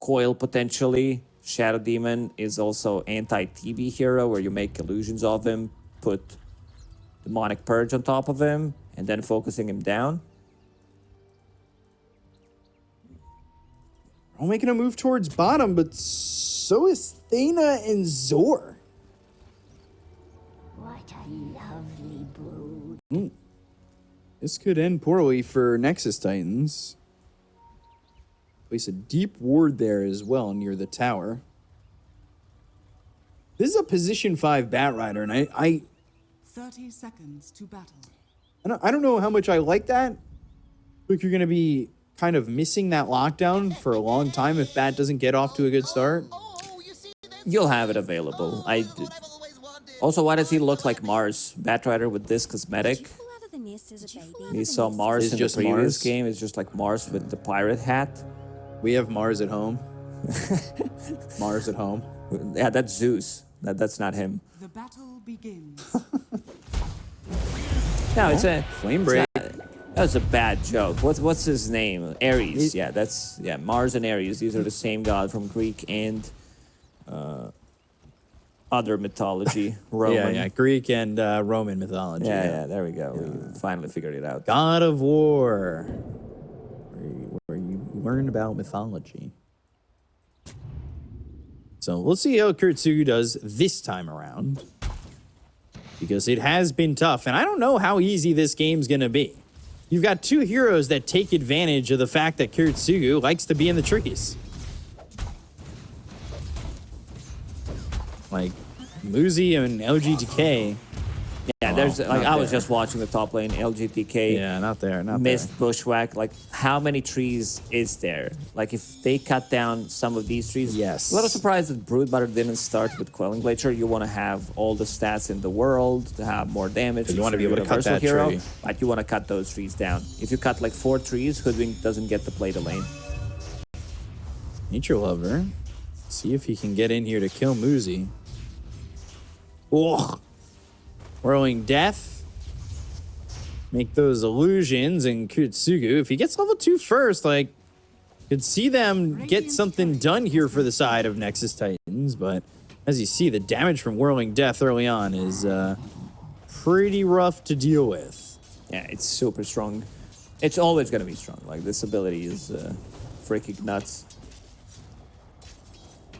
Coil potentially. Shadow Demon is also anti-TB hero, where you make illusions of him, put Demonic Purge on top of him, and then focusing him down. We're making a move towards bottom, but so is Thena and Zor. What a lovely brood. This could end poorly for Nexus Titans. Place a deep ward there as well near the tower. This is a position 5 Batrider, and I 30 seconds to battle. I don't know how much I like that. Like, you're going to be kind of missing that lockdown for a long time if Bat doesn't get off to a good start. You'll have it available. Also, why does he look like Mars? Batrider with this cosmetic. We saw Mars in the previous game. It's just like Mars with the pirate hat. We have Mars at home. Mars at home. Yeah, that's Zeus. That's not him. The battle begins. No, it's a Flame Break. That was a bad joke. What's his name? Ares. Yeah, that's Mars and Ares. These are the same god from Greek and other mythology. Roman. Yeah, Greek and Roman mythology. Yeah, there we go. We finally figured it out. God of War. Where you learn about mythology. So we'll see how Kurtsugu does this time around. Because it has been tough, and I don't know how easy this game's going to be. You've got two heroes that take advantage of the fact that Kurtsugu likes to be in the trees. Like, Muzi and LGTK. Yeah, there's like I was just watching the top lane, LGTK. Yeah, not there, not missed bushwhack. Like, how many trees is there? Like, if they cut down some of these trees, yes. A little surprised that Broodmother didn't start with Quelling Blade. Sure, you want to have all the stats in the world to have more damage. You want to be able to cut that tree, but you want to cut those trees down. If you cut like 4 trees, Hoodwink doesn't get to play the lane. Nature Lover. See if he can get in here to kill Muzi. Oh. Whirling Death. Make those illusions, and Kurtsugu, if he gets level 2 first, like, could see them get something done here for the side of Nexus Titans, but as you see, the damage from Whirling Death early on is pretty rough to deal with. Yeah, it's super strong. It's always going to be strong. Like, this ability is freaking nuts.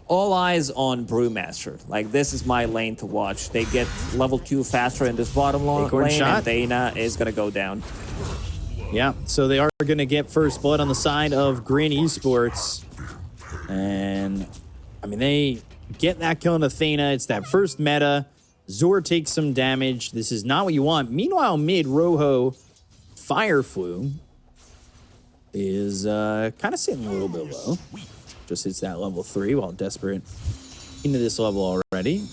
All eyes on Brewmaster. Like, this is my lane to watch. They get level 2 faster in this bottom lane, and Dana is going to go down. Yeah, so they are going to get first blood on the side of GRIN Esports. And, I mean, they get that kill on Athena. It's that first meta. Zor takes some damage. This is not what you want. Meanwhile, mid, Rojo Fireflu is kind of sitting a little bit low. Just hits that level 3 while desperate into this level already.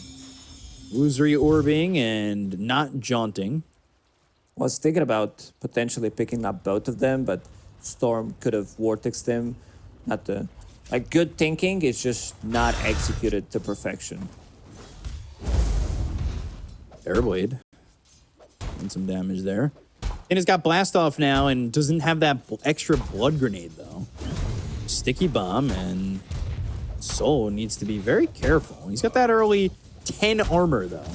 Illusory orbing and not jaunting. I was thinking about potentially picking up both of them, but Storm could have vortexed them. Not the like good thinking, it's just not executed to perfection. Airblade. And some damage there. And it's got blast off now and doesn't have that extra blood grenade though. Sticky bomb, and Soul needs to be very careful. He's got that early 10 armor though.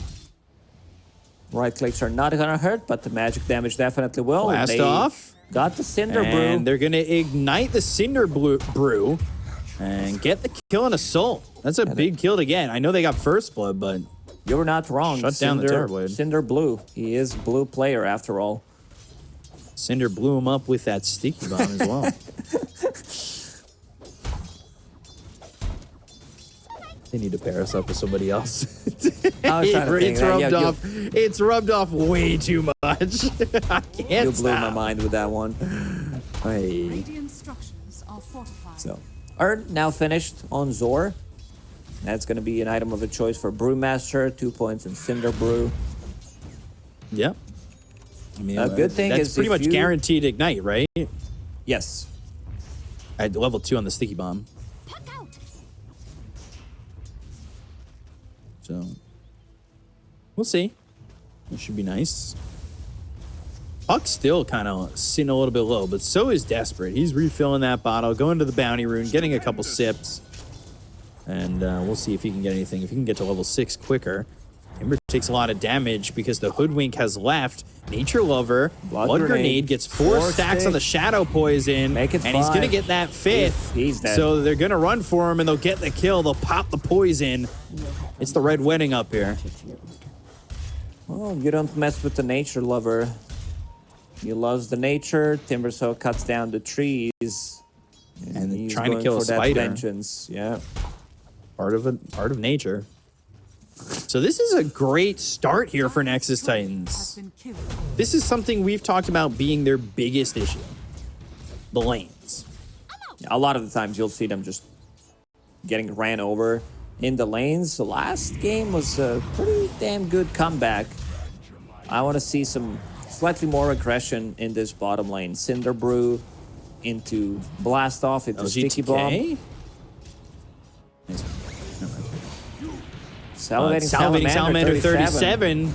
Right clicks are not gonna hurt, but the magic damage definitely will. Blast off. Got the Cinder Brew. And they're gonna ignite the Cinder Brew and get the kill on a Soul. That's a big kill to get. I know they got first blood, but you were not wrong. Shut down the Terrorblade. Cinder Blue. He is blue player after all. Cinder blew him up with that sticky bomb as well. They need to pair us up with somebody else. It's rubbed off way too much. I can't You blew my mind with that one. Hey. So, Ern now finished on Zor. That's going to be an item of a choice for Brewmaster. 2 points in Cinder Brew. Yep. I mean, a good thing that's is pretty much guaranteed ignite, right? Yes. I had level 2 on the sticky bomb. So, we'll see. It should be nice. Puck's still kind of sitting a little bit low, but so is Desperate. He's refilling that bottle, going to the bounty rune, getting a couple sips. And we'll see if he can get anything. If he can get to level 6 quicker. Timber takes a lot of damage because the Hoodwink has left. Nature Lover, Blood Grenade gets 4 stacks on the Shadow Poison. Make it and 5. he's going to get that 5th. He's dead. So they're going to run for him, and they'll get the kill. They'll pop the poison. It's the Red Wedding up here. Well, you don't mess with the Nature Lover. He loves the nature. Timbersaw cuts down the trees. And he's trying to going kill a for that spider. vengeance. Yeah. Part of nature. So this is a great start here for Nexus Has Titans. been killed. This is something we've talked about being their biggest issue. The lanes. A lot of the times you'll see them just getting ran over in the lanes. The last game was a pretty damn good comeback. I want to see some slightly more aggression in this bottom lane. Cinder Brew into Blast Off, into Sticky Bomb. LGTK? Salivating Salamander 37. 37.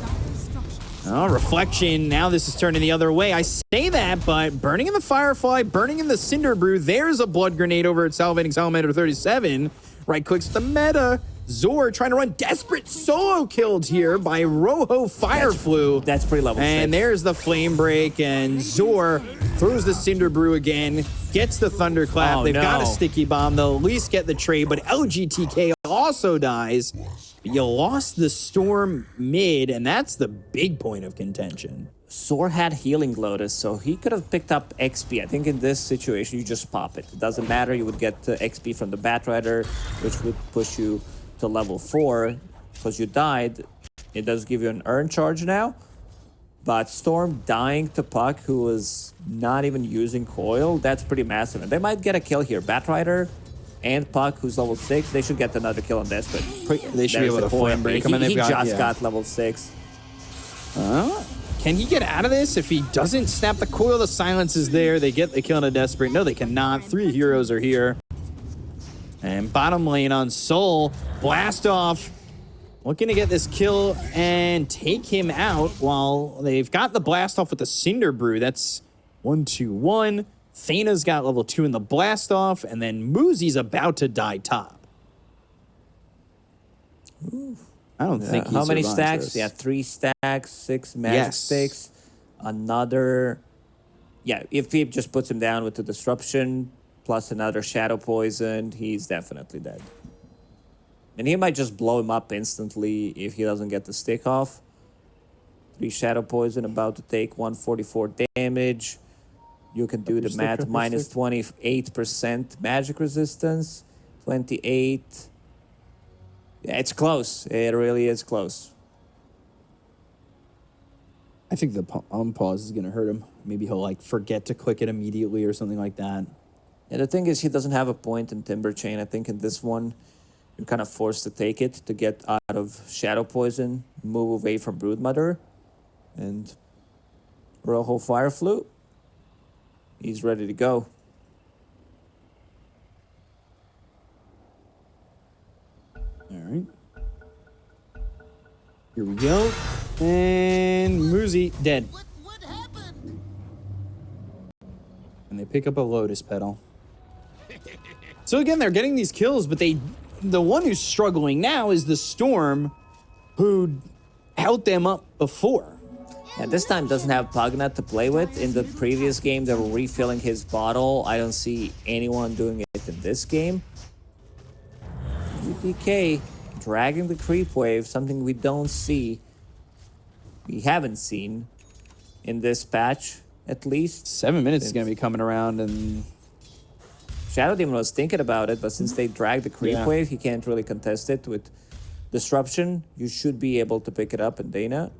Oh, Reflection. Now this is turning the other way. I say that, but burning in the Firefly, burning in the Cinder Brew. There's a Blood Grenade over at Salivating Salamander 37. Right clicks the meta. Zor trying to run desperate solo killed here by Rojo Fireflu. That's pretty level 6. And there's the Flame Break, and Zor throws the Cinder Brew again, gets the Thunderclap. Oh, They've got a no. Sticky Bomb. They'll at least get the trade, but LGTK also dies. You lost the Storm mid, and that's the big point of contention. Zor had Healing Lotus, so he could have picked up XP. I think in this situation, you just pop it. It doesn't matter. You would get XP from the Batrider, which would push you to level 4. Because you died, it does give you an earn charge now. But Storm dying to Puck, who was not even using Coil, that's pretty massive. And they might get a kill here. Batrider and Puck, who's level 6, they should get another kill on this. But They should be able to Flame Break him, and he they've just got level 6. Can he get out of this? If he doesn't snap the coil, the silence is there. They get the kill on a Desperate. No, they cannot. 3 heroes are here. And bottom lane on Soul. Blast Off. Looking to get this kill and take him out while they've got the Blast Off with the Cinder Brew. That's 1-2-1. Thaina's got level 2 in the Blast Off. And then Moosey's about to die top. I don't think he How many survives stacks? this. Yeah, 3 stacks, 6 magic sticks, another. Yeah, if he just puts him down with the disruption plus another shadow poison, he's definitely dead. And he might just blow him up instantly if he doesn't get the stick off. 3 shadow poison, about to take 144 damage. You can do the math. Minus 28% magic resistance, 28. Yeah, it's close. It really is close. I think the pause is going to hurt him. Maybe he'll like forget to click it immediately or something like that. And the thing is, he doesn't have a point in Timber Chain. I think in this one, you're kind of forced to take it to get out of Shadow Poison, move away from Broodmother, and Rojo Fireflu. He's ready to go. All right. Here we go. And Moosey dead. What happened? And they pick up a Lotus Petal. So again, they're getting these kills, but the one who's struggling now is the Storm, who held them up before. And this time doesn't have Pugnut to play with. In the previous game, they were refilling his bottle. I don't see anyone doing it in this game. UPK dragging the creep wave, something we don't see. We haven't seen in this patch, at least. 7 minutes is going to be coming around, and Shadow Demon was thinking about it, but since they dragged the creep wave, he can't really contest it with Disruption. You should be able to pick it up, and Dana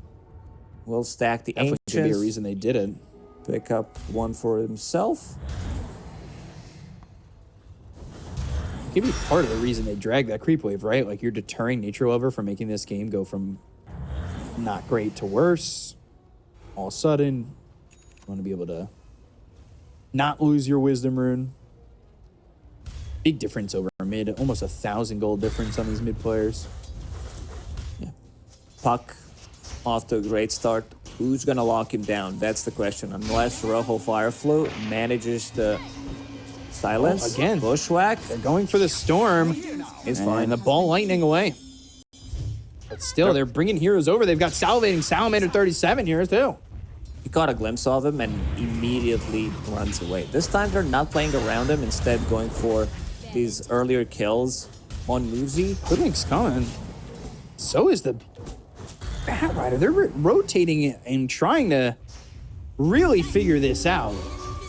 will stack the definitely could be a Ancients, reason they did it. pick up one for himself. Could be part of the reason they dragged that creep wave, right? Like, you're deterring Nature Lover from making this game go from not great to worse. All of a sudden, you want to be able to not lose your Wisdom Rune. Big difference over mid. Almost 1,000 gold difference on these mid players. Yeah. Puck off to a great start. Who's going to lock him down? That's the question. Unless Rojo Fireflu manages to Silence. Again. Bushwhack. They're going for the storm. It's And fine. the ball lightning away. But still, they're bringing heroes over. They've got Salivating Salamander 37 here, too. He caught a glimpse of him and immediately runs away. This time they're not playing around him, instead going for these earlier kills on Muzi. Hoodwink's coming. So is the Bat Rider. They're rotating it and trying to really figure this out.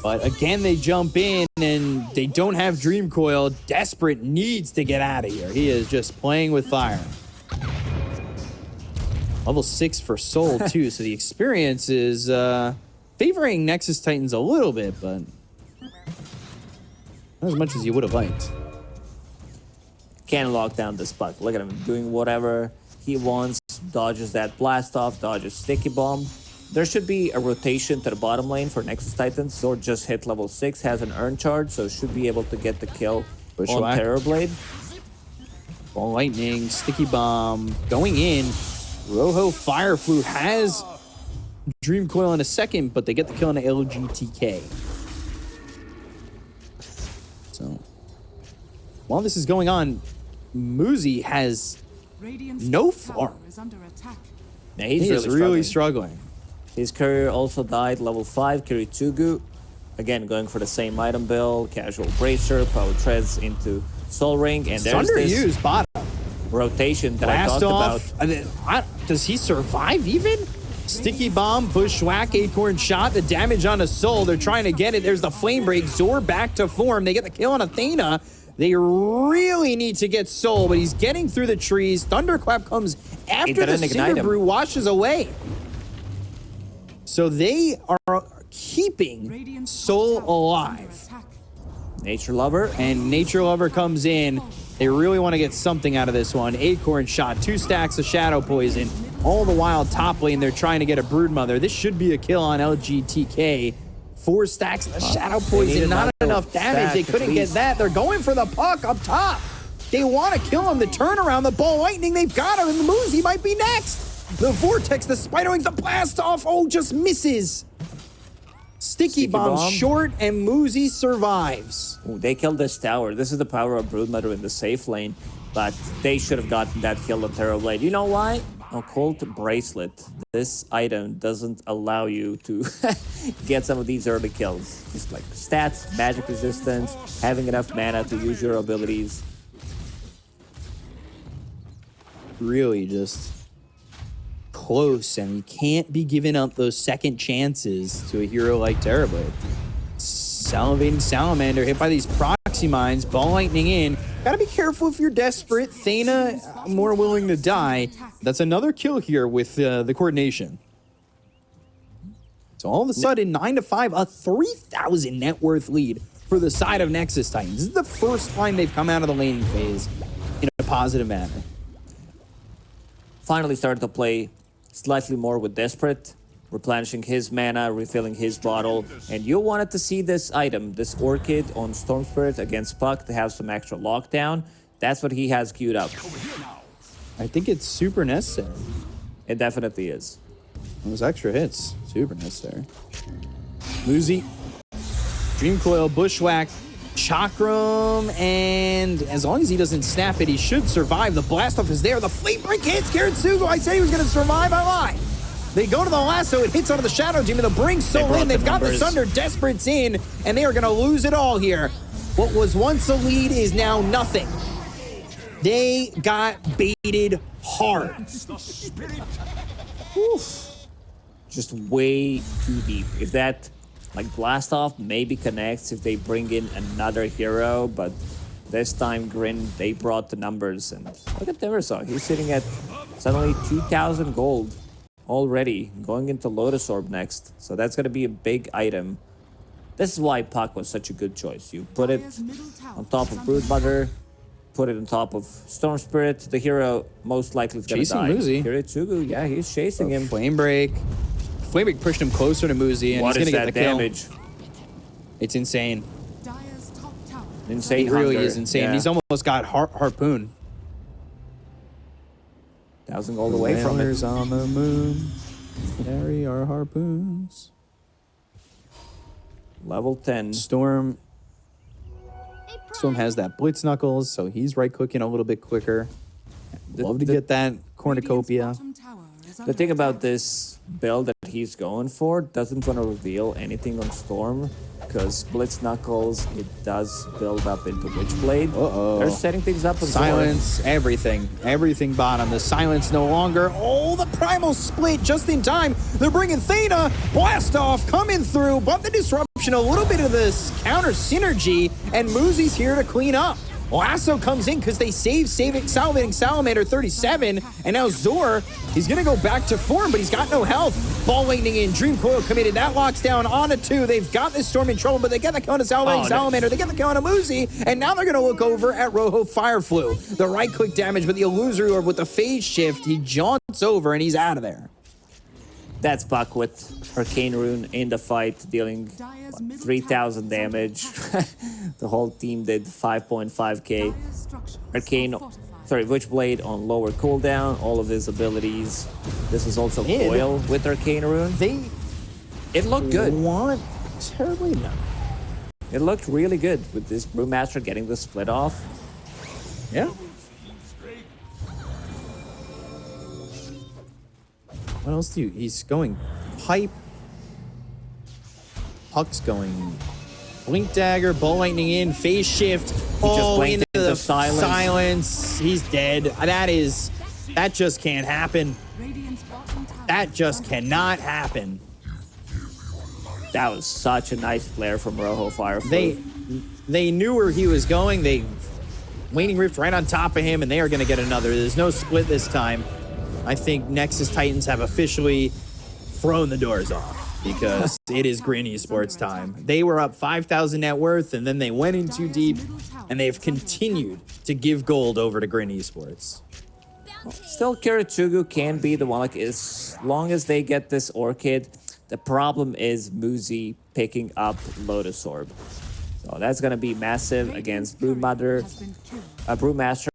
But again, they jump in and they don't have Dream Coil. Desperate needs to get out of here. He is just playing with fire. Level 6 for Soul, too. So the experience is favoring Nexus Titans a little bit, but not as much as you would have liked. Can't lock down this puck. Look at him doing whatever he wants. Dodges that blast off, dodges sticky bomb. There should be a rotation to the bottom lane for Nexus Titans. Sword just hit level 6, has an earn charge, so should be able to get the kill on Bushwhack. Terrorblade. Ball lightning, sticky bomb, going in. Rojo Fire Flute has Dream Coil in a second, but they get the kill on the LGTK. So, while this is going on, Muzi has Radiant's no top tower farm. is under attack. Yeah, He is really struggling. His courier also died, level 5, Kiritsugu. Again, going for the same item build, casual bracer, power treads into Soul Ring, and there's this Underused bottom. rotation that Blast I talked off. about. Does he survive even? Sticky bomb, bushwhack, acorn shot, the damage on a soul. They're trying to get it. There's the flame break. Zor back to form. They get the kill on Athena. They really need to get Soul, but he's getting through the trees. Thunderclap comes after the didn't ignite Cinder him. Brew washes away. So they are keeping Radiant's Soul top tower is under alive. attack. Nature Lover. And Nature Lover comes in. They really want to get something out of this one. Acorn shot, 2 stacks of Shadow Poison. All the while, top lane, they're trying to get a Broodmother. This should be a kill on LGTK. 4 stacks of Shadow Poison, needed not another enough damage. They stack at couldn't get least. that. They're going for the puck up top. They want to kill him. The turnaround, the ball lightning, they've got him. And the Muzi might be next. The Vortex, the Spider Wings, the blast off. Oh, just misses. Sticky bomb short, and Muzi survives. Ooh, they killed this tower. This is the power of Broodmother in the safe lane, but they should have gotten that kill on Terrorblade. You know why? Occult Bracelet. This item doesn't allow you to get some of these early kills. Just like stats, magic resistance, having enough mana to use your abilities. Really just close, and you can't be giving up those second chances to a hero like Terrorblade. Salivating Salamander hit by these proxy mines, ball lightning in. Gotta be careful if you're desperate. Thena more willing to die. That's another kill here with the coordination. So all of a sudden, 9-5, a 3,000 net worth lead for the side of Nexus Titans. This is the first time they've come out of the laning phase in a positive manner. Finally started to play slightly more with Desperate, replenishing his mana, refilling his bottle, and you wanted to see this item, this Orchid on Storm Spirit against Puck to have some extra lockdown. That's what he has queued up. I think it's super necessary. It definitely is. Those extra hits, super necessary. Muzi, Dream Coil, Bushwhack, Chakram, and as long as he doesn't snap it, he should survive. The blast off is there. The flame break hits Kiritsugu. I said he was going to survive. I lied. They go to the lasso. It hits onto the Shadow Team, and they'll bring Soul in. They've got the Thunder Desperates in, and they are going to lose it all here. What was once a lead is now nothing. They got baited hard. Oof. Just way too deep. If that like blast off maybe connects if they bring in another hero, but this time GRIN, they brought the numbers, and look at Deversaw. He's sitting at suddenly 2,000 gold already, going into Lotus Orb next. So that's gonna be a big item. This is why Puck was such a good choice. You put it on top of Broodmother, put it on top of Storm Spirit. The hero most likely is gonna Chasing die. Muzi. Kiritsugu, yeah, he's chasing him. Flame break. Flame break pushed him closer to Muzi, and What he's is gonna that get the kill. damage? It's insane. Dire's top tower. Insane It really hunger. is insane. Yeah. He's almost got harpoon. 1,000 gold away from it. Whalers on the moon. Carry our harpoons. Level 10. Storm Storm has that Blitz Knuckles, so he's right-clicking a little bit quicker. Love to get that cornucopia. The thing about this build that he's going for doesn't want to reveal anything on Storm, because Blitz Knuckles, it does build up into Witchblade. They're setting things up on Silence, everything. Everything bottom. The silence no longer. Oh, the Primal split just in time. They're bringing Thena. Blast off coming through, but the disruption, a little bit of this counter synergy, and Moosey's here to clean up. Lasso comes in because they salvating Salamander 37, and now Zor, he's going to go back to form, but he's got no health. Ball lightning in, Dream Coil committed, that locks down on a 2. They've got this Storm in trouble, but they get the kill on Salamander, they get the kill on Muzi, and now they're going to look over at Rojo Fireflu. The right-click damage, but the Illusory Orb with the phase shift, he jaunts over, and he's out of there. That's Buck with Arcane Rune in the fight, dealing 3,000 damage. The whole team did 5.5k. Witchblade on lower cooldown, all of his abilities. This is also Coil with Arcane Rune. It looked good. Terribly no. It looked really good with this Brewmaster getting the split off. Yeah. What else do you... He's going Pipe. Puck's going Blink Dagger, Ball Lightning in, Phase Shift. Oh, into the silence. He's dead. That just can't happen. That just cannot happen. That was such a nice flare from Rojo Firefly. They knew where he was going. They Waning Rift right on top of him, and they are going to get another. There's no split this time. I think Nexus Titans have officially thrown the doors off because it is GRIN Esports time. They were up 5,000 net worth, and then they went in too deep, and they've continued to give gold over to GRIN Esports. Still, Kiritsugu can be the one, like, as long as they get this Orchid. The problem is Muzi picking up Lotus Orb. So that's going to be massive against Brewmaster,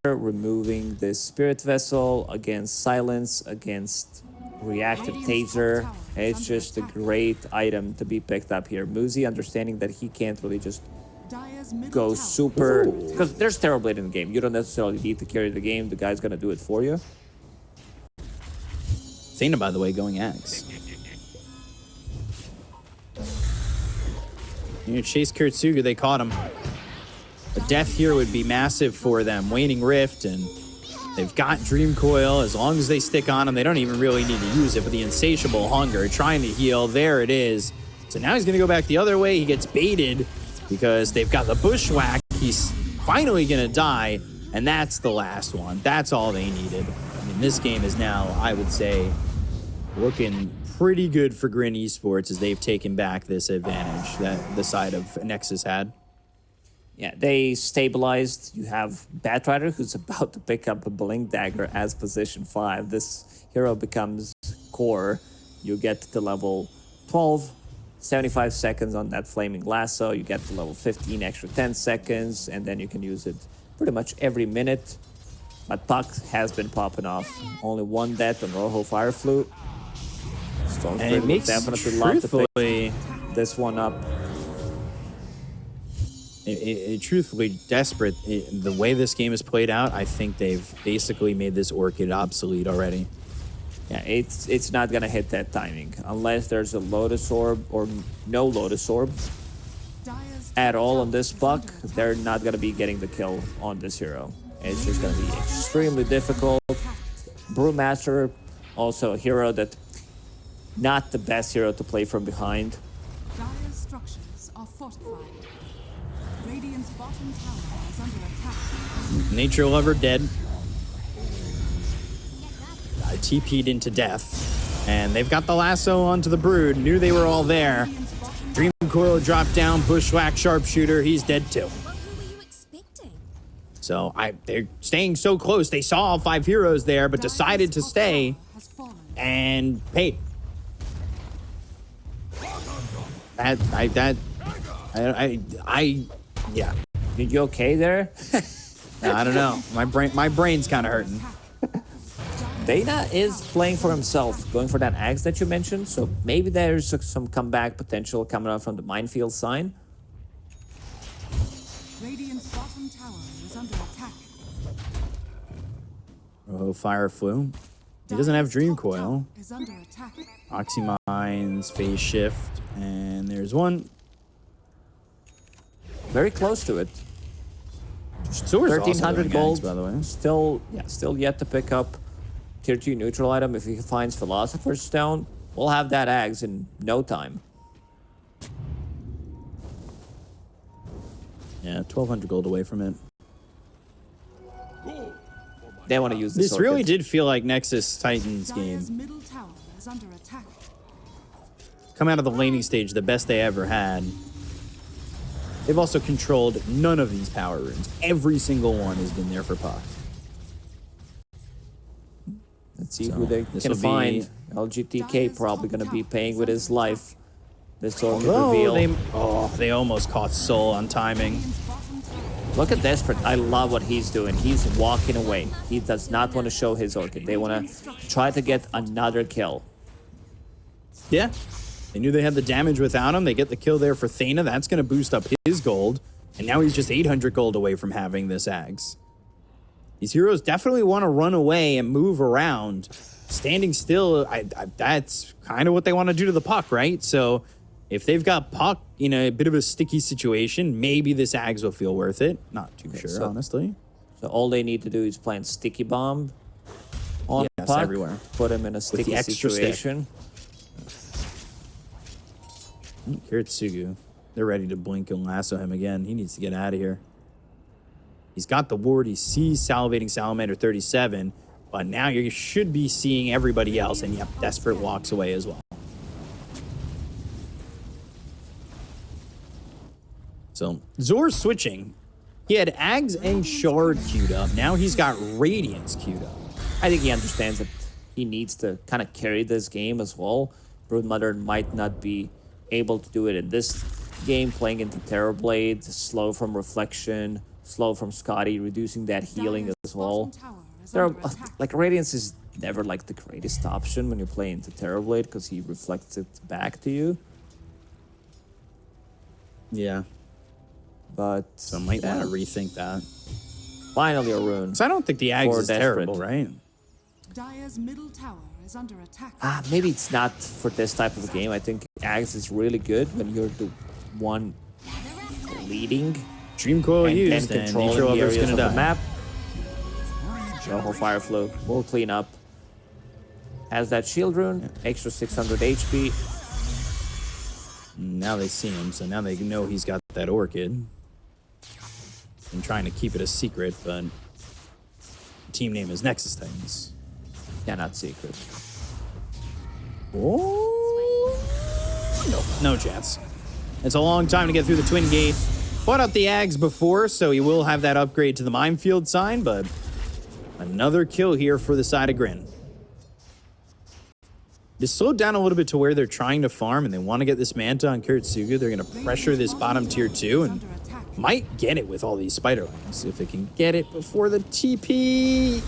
removing this Spirit Vessel, against Silence, against Reactive Taser. It's just a great item to be picked up here. Muzi understanding that he can't really just go super... Because there's Terrorblade in the game. You don't necessarily need to carry the game. The guy's going to do it for you. Thena, by the way, going Axe. You know, chase Kiritsugu, they caught him. A death here would be massive for them. Waning Rift, and they've got Dream Coil. As long as they stick on him, they don't even really need to use it. But the Insatiable Hunger, trying to heal, there it is. So now he's going to go back the other way. He gets baited because they've got the Bushwhack. He's finally going to die, and that's the last one. That's all they needed. I mean, this game is now, I would say, looking pretty good for GRIN Esports as they've taken back this advantage that the side of Nexus had. Yeah, they stabilized. You have Batrider, who's about to pick up a Blink Dagger as position 5. This hero becomes core. You get to level 12, 75 seconds on that Flaming Lasso. You get to level 15, extra 10 seconds, and then you can use it pretty much every minute. But Puck has been popping off. Only one death on Rojo Fireflu. And it makes definitely love to pick this one up. Truthfully, desperate. The way this game is played out, I think they've basically made this Orchid obsolete already. Yeah, it's not gonna hit that timing unless there's a Lotus Orb or no Lotus Orb at all on this Buck. They're not gonna be getting the kill on this hero. It's just gonna be extremely difficult. Brewmaster, also a hero that not the best hero to play from behind. Dire's structures are fortified. Radiant's bottom tower is under attack. Nature Lover dead. TP'd into death. And they've got the lasso onto the Brood. Knew they were all there. Dream Coil dropped down. Bushwhack Sharpshooter. He's dead too. What were you expecting? So they're staying so close. They saw all 5 heroes there, but decided to stay and paid. Yeah. You okay there? I don't know. My brain's kind of hurting. Dana is playing for himself, going for that axe that you mentioned. So maybe there's some comeback potential coming out from the minefield sign. Radiant's bottom attack. Oh, Fire Flu. He doesn't have Dream Coil. Is under attack. Oxymines, Phase Shift, and there's one. Very close to it. Soar's 1,300 gold, by the way. Still yet to pick up tier 2 neutral item. If he finds Philosopher's Stone, we'll have that Axe in no time. Yeah, 1,200 gold away from it. They want to use this. This really did feel like Nexus Titans Dire's game. middle tower is under attack. Come out of the laning stage the best they ever had. They've also controlled none of these power runes. Every single one has been there for Puck. Let's see who they can find. LGTK probably going to be paying with his life. This orchid reveal. They almost caught Soul on timing. Look at Desperate. I love what he's doing. He's walking away. He does not want to show his orchid. They want to try to get another kill. Yeah. They knew they had the damage without him. They get the kill there for Thana. That's going to boost up his gold. And now he's just 800 gold away from having this Axe. These heroes definitely want to run away and move around. Standing still, that's kind of what they want to do to the Puck, right? So if they've got Puck in a bit of a sticky situation, maybe this Axe will feel worth it. Not too sure, honestly. So all they need to do is plant Sticky Bomb on Yes, Puck, everywhere. put him in a sticky situation. Kiritsugu, they're ready to blink and lasso him again. He needs to get out of here. He's got the ward. He sees Salivating Salamander 37, but now you should be seeing everybody else, and yep, Desperate walks away as well. So Zor's switching. He had Ags and Shard queued up. Now he's got Radiance queued up. I think he understands that he needs to kind of carry this game as well. Broodmother might not be able to do it in this game, playing into Terrorblade, slow from Reflection, slow from Scotty, reducing that healing as well. Like Radiance is never like the greatest option when you're playing into Terrorblade because he reflects it back to you. Yeah. But so I might want to rethink that. Finally a rune. So I don't think the Ags is terrible, right? Dire's middle tower is under attack. Maybe it's not for this type of game. I think Ags is really good when you're the one leading. Dream Coil used and controlling the areas of the map. Rojo Fire Flow will clean up. Has that shield rune, extra 600 HP. Now they see him, so now they know he's got that orchid. I'm trying to keep it a secret, but the team name is Nexus Titans. Yeah, not secret. Oh, no chance. It's a long time to get through the Twin Gate. Fought out the Ags before, so he will have that upgrade to the Minefield sign, but another kill here for the side of GRIN. They slowed down a little bit to where they're trying to farm, and they want to get this Manta on Kiritsugu. They're going to pressure this bottom tier 2, and might get it with all these spider lines if they can get it before the TP.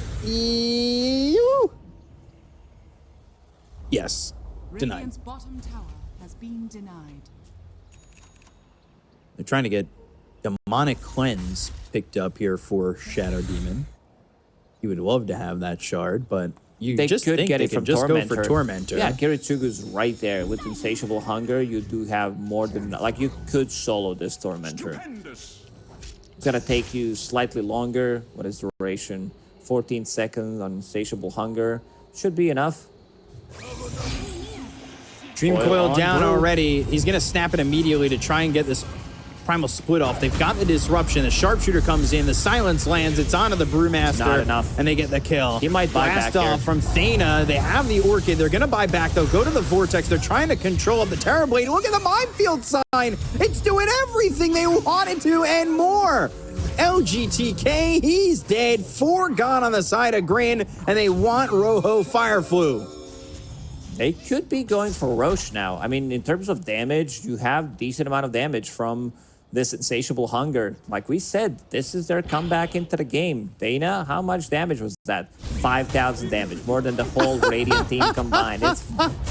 Yes, denied. Radiant's bottom tower has been denied. They're trying to get Demonic Cleanse picked up here for Shadow Demon. You would love to have that shard, but They just could get it from Tormentor. Go for Tormentor. Yeah, Kiritsugu's right there with Insatiable Hunger. You do have more than like you could solo this Tormentor. It's gonna take you slightly longer. What is duration? 14 seconds on Insatiable Hunger. Should be enough. Dream Coil down already. He's gonna snap it immediately to try and get this Primal Split off. They've got the disruption. The Sharpshooter comes in. The silence lands. It's onto the Brewmaster. Not enough. And they get the kill. He might buy Blast back off here. from Thana. They have the Orchid. They're going to buy back, though. Go to the Vortex. They're trying to control up the Terrorblade. Look at the Minefield sign. It's doing everything they wanted to and more. LGTK, he's dead. 4 gone on the side of GRIN, and they want Rojo Fire Flu. They could be going for Roche now. I mean, in terms of damage, you have decent amount of damage from this Insatiable Hunger. Like we said, this is their comeback into the game. Dana, how much damage was that? 5,000 damage, more than the whole Radiant team combined. It's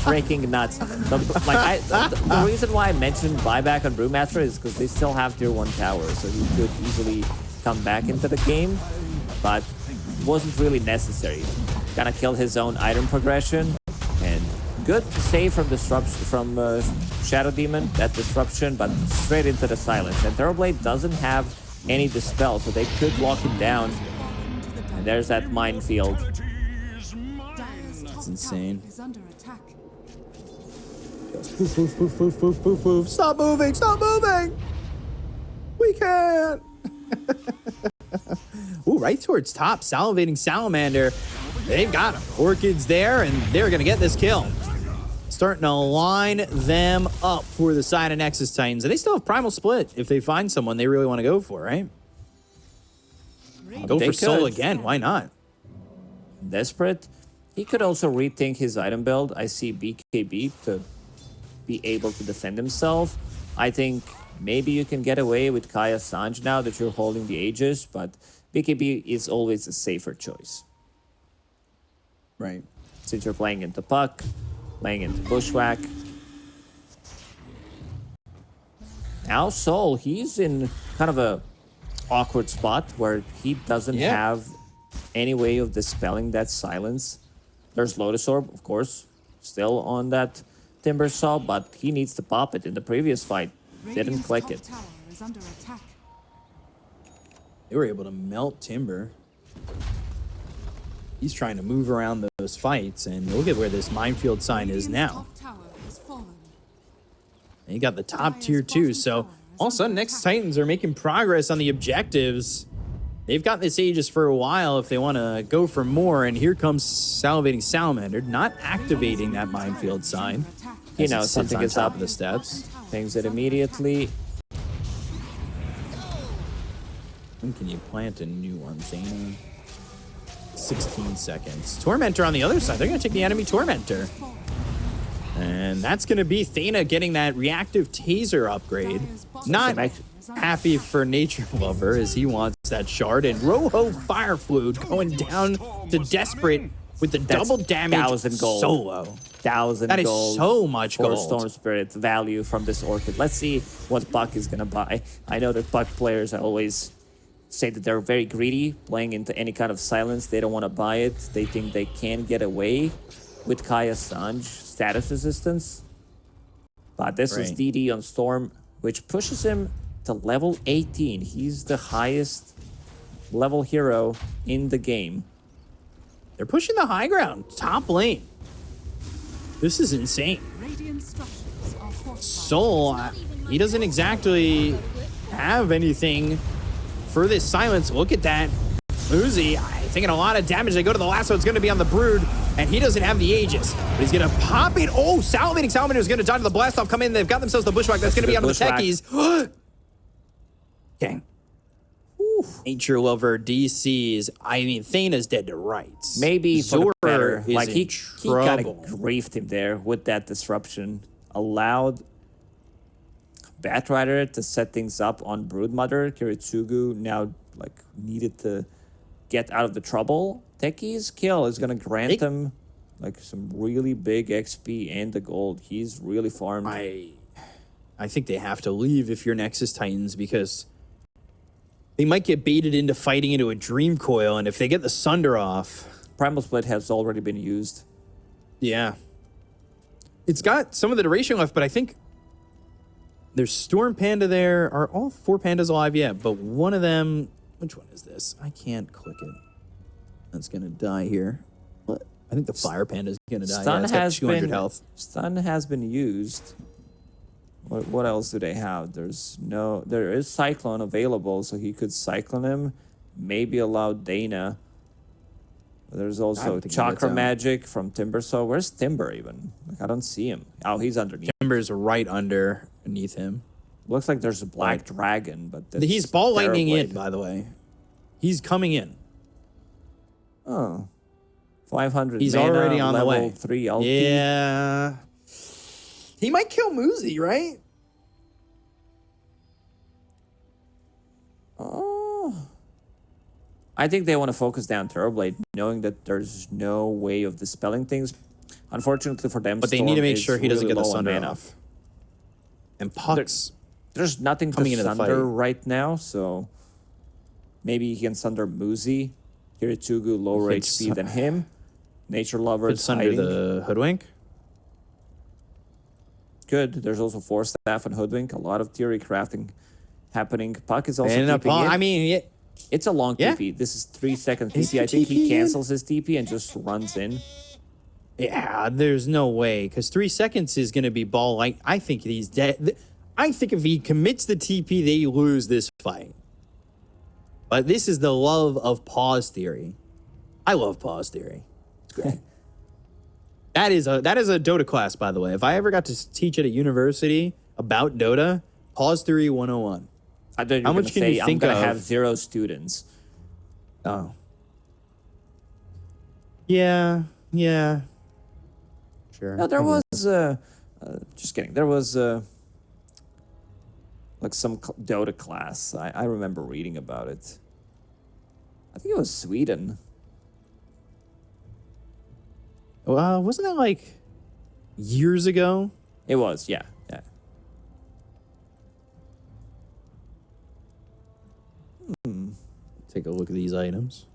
freaking nuts. The reason why I mentioned buyback on Brewmaster is because they still have tier 1 towers, so you could easily come back into the game, but wasn't really necessary. Gonna kill his own item progression, and good save from disruption from Shadow Demon, that disruption, but straight into the silence. And TiltedBoys doesn't have any dispel, so they could lock him down. And there's that minefield. That's insane. Is under attack. Poof, poof, poof, poof, poof, poof, poof. Stop moving! Stop moving! We can't! Ooh, right towards top. Salivating Salamander. They've got him. Orchid's there, and they're going to get this kill. Starting to line them up for the side of Nexus Titans. And they still have Primal Split if they find someone they really want to go for, right? Go for Soul again. Why not? Desperate. He could also rethink his item build. I see BKB to be able to defend himself. I think maybe you can get away with Kaya Sanj now that you're holding the Aegis, but BKB is always a safer choice. Right. Since you're playing into Puck, playing into Bushwhack. Now Soul, he's in kind of a awkward spot where he doesn't have any way of dispelling that silence. There's Lotus Orb, of course, still on that Timber Saw, but he needs to pop it. In the previous fight, didn't click it. Tower is under attack. They were able to melt Timber. He's trying to move around those fights, and look at where this minefield sign is now. Top tower has fallen. And you got the top tier too, so all of a sudden Nexus Titans are making progress on the objectives. They've got this Aegis for a while if they want to go for more, and here comes Salivating Salamander, not activating that minefield sign. You know, something is up up. the steps. Things it immediately. When can you plant a new one, Thana? 16 seconds. Tormentor on the other side. They're going to take the enemy Tormentor. And that's going to be Thana getting that reactive taser upgrade. Not happy for Nature Lover as he wants that shard. And Rojo Fire Flute going down to Desperate with the double damage 1,000 gold. solo. 1,000 That is gold so much for gold. Storm Spirit value from this Orchid. Let's see what Buck is going to buy. I know that Buck players always say that they're very greedy, playing into any kind of silence. They don't want to buy it. They think they can get away with Kaya Sanj status resistance. But this is DD on Storm, which pushes him to level 18. He's the highest level hero in the game. They're pushing the high ground, top lane. This is insane. Radiant structures are fortified. Soul, he doesn't exactly have anything for this silence. Look at that. Uzi taking a lot of damage. They go to the lasso. It's going to be on the Brood, and he doesn't have the Aegis. But he's going to pop it. Oh, Salivating Salamander is going to die to the blast off. Come in. They've got themselves the Bushwhack. That's going to be out of the techies. Dang. Nature Lover DCs. I mean, Thana's dead to rights. Maybe for the better. Is Like he kind trouble. of griefed him there with that disruption. Allowed Batrider to set things up on Broodmother. Kiritsugu now like needed to get out of the trouble. Techi's kill is gonna grant him like some really big XP and the gold. He's really farmed. I think they have to leave if you're Nexus Titans, because they might get baited into fighting into a Dream Coil, and if they get the Sunder off... Primal Split has already been used. Yeah. It's got some of the duration left, but I think there's Storm Panda there. Are all 4 pandas alive yet? But one of them... Which one is this? I can't click it. That's going to die here. What? I think the Fire Panda is going to die. Stun It's got has 200 been health. Stun has been used. What else do they have? There is Cyclone available, so he could Cyclone him. Maybe allow Dana. There's also Chakra Magic from Timber. So where's Timber even? Like, I don't see him. Oh, he's underneath. Timber's right underneath him. Looks like there's a Black Dragon, but that's He's ball lightning in, Terrorblade. by the way. He's coming in. Oh. 500 He's mana, already on the level way. 3 LP. Yeah. He might kill Muzi, right? Oh. I think they want to focus down Terrorblade, knowing that there's no way of dispelling things. Unfortunately for them, But they need to make Storm sure he doesn't really get the low on Sunder mana. off. And Puck's There's nothing coming to into the Sunder fight. right now, so Maybe he can sunder Muzi. Kiritugu lower Hits- HP than him. Nature Lover is It's under hiding. the Hoodwink. Good. There's also Force Staff and Hoodwink. A lot of theory crafting happening. Puck is also And TPing in. I mean, yeah, It's a long Yeah. TP. This is 3 seconds Is TP. I it think he TP in? cancels his TP and just runs in. yeah, there's no way because 3 seconds is going to be ball light. I think he's dead. I think if he commits the TP, they lose this fight. But this is the love of pause theory. I love pause theory. It's great. That is a Dota class, by the way. If I ever got to teach at a university about Dota, pause theory 101. I thought you were How much gonna can say you I'm think gonna of? have 0 students. Oh. Yeah. Sure. No, there was just kidding. There was like some Dota class. I remember reading about it. I think it was Sweden. Wasn't that like years ago? It was, yeah. Take a look at these items.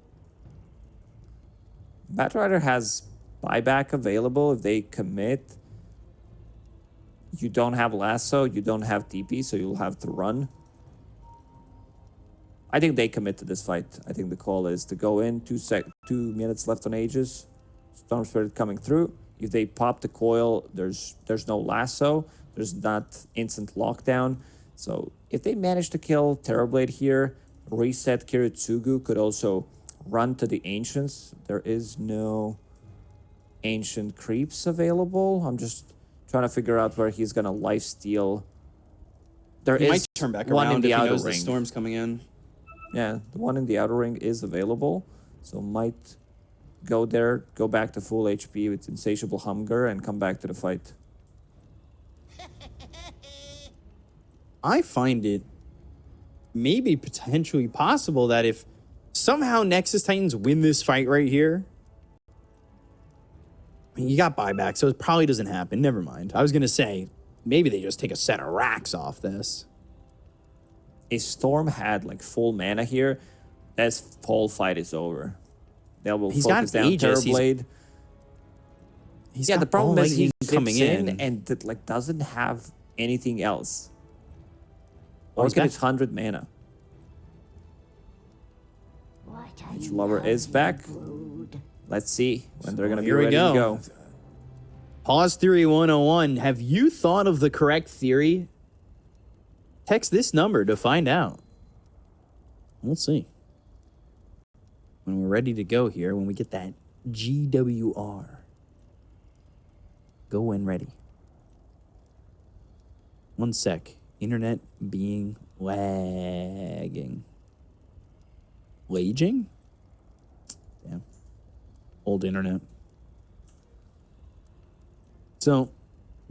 Batrider has buyback available if they commit. You don't have lasso, you don't have TP, so you'll have to run. I think they commit to this fight. I think the call is to go in. 2 minutes left on Aegis. Storm Spirit coming through. If they pop the coil, there's no lasso. There's not instant lockdown. So if they manage to kill Terrorblade here, reset Kiritsugu, could also run to the Ancients. There is no Ancient creeps available. I'm just trying to figure out where he's going to lifesteal. There He is might turn back one in around the if he outer knows the ring. storm's coming in. Yeah, the one in the outer ring is available. So might go there, go back to full HP with Insatiable Hunger, and come back to the fight. I find it maybe potentially possible that if somehow Nexus Titans win this fight right here, I mean, you got buyback, so it probably doesn't happen. Never mind. I was going to say, maybe they just take a set of racks off this. If Storm had like full mana here, this whole fight is over. They will He's got focus down Aegis, Terrorblade. He's Yeah, got the problem Ball is he Lightning zips coming in and it, like doesn't have anything else. Oh, he's Orchid back. is 100 mana. Nature Lover is back. Let's see when they're gonna be here we ready to go. Pause Theory 101. Have you thought of the correct theory? Text this number to find out. We'll see. When we're ready to go here, when we get that GWR. Go when ready. 1 sec. Internet being lagging. Laging? Damn. Old internet. So,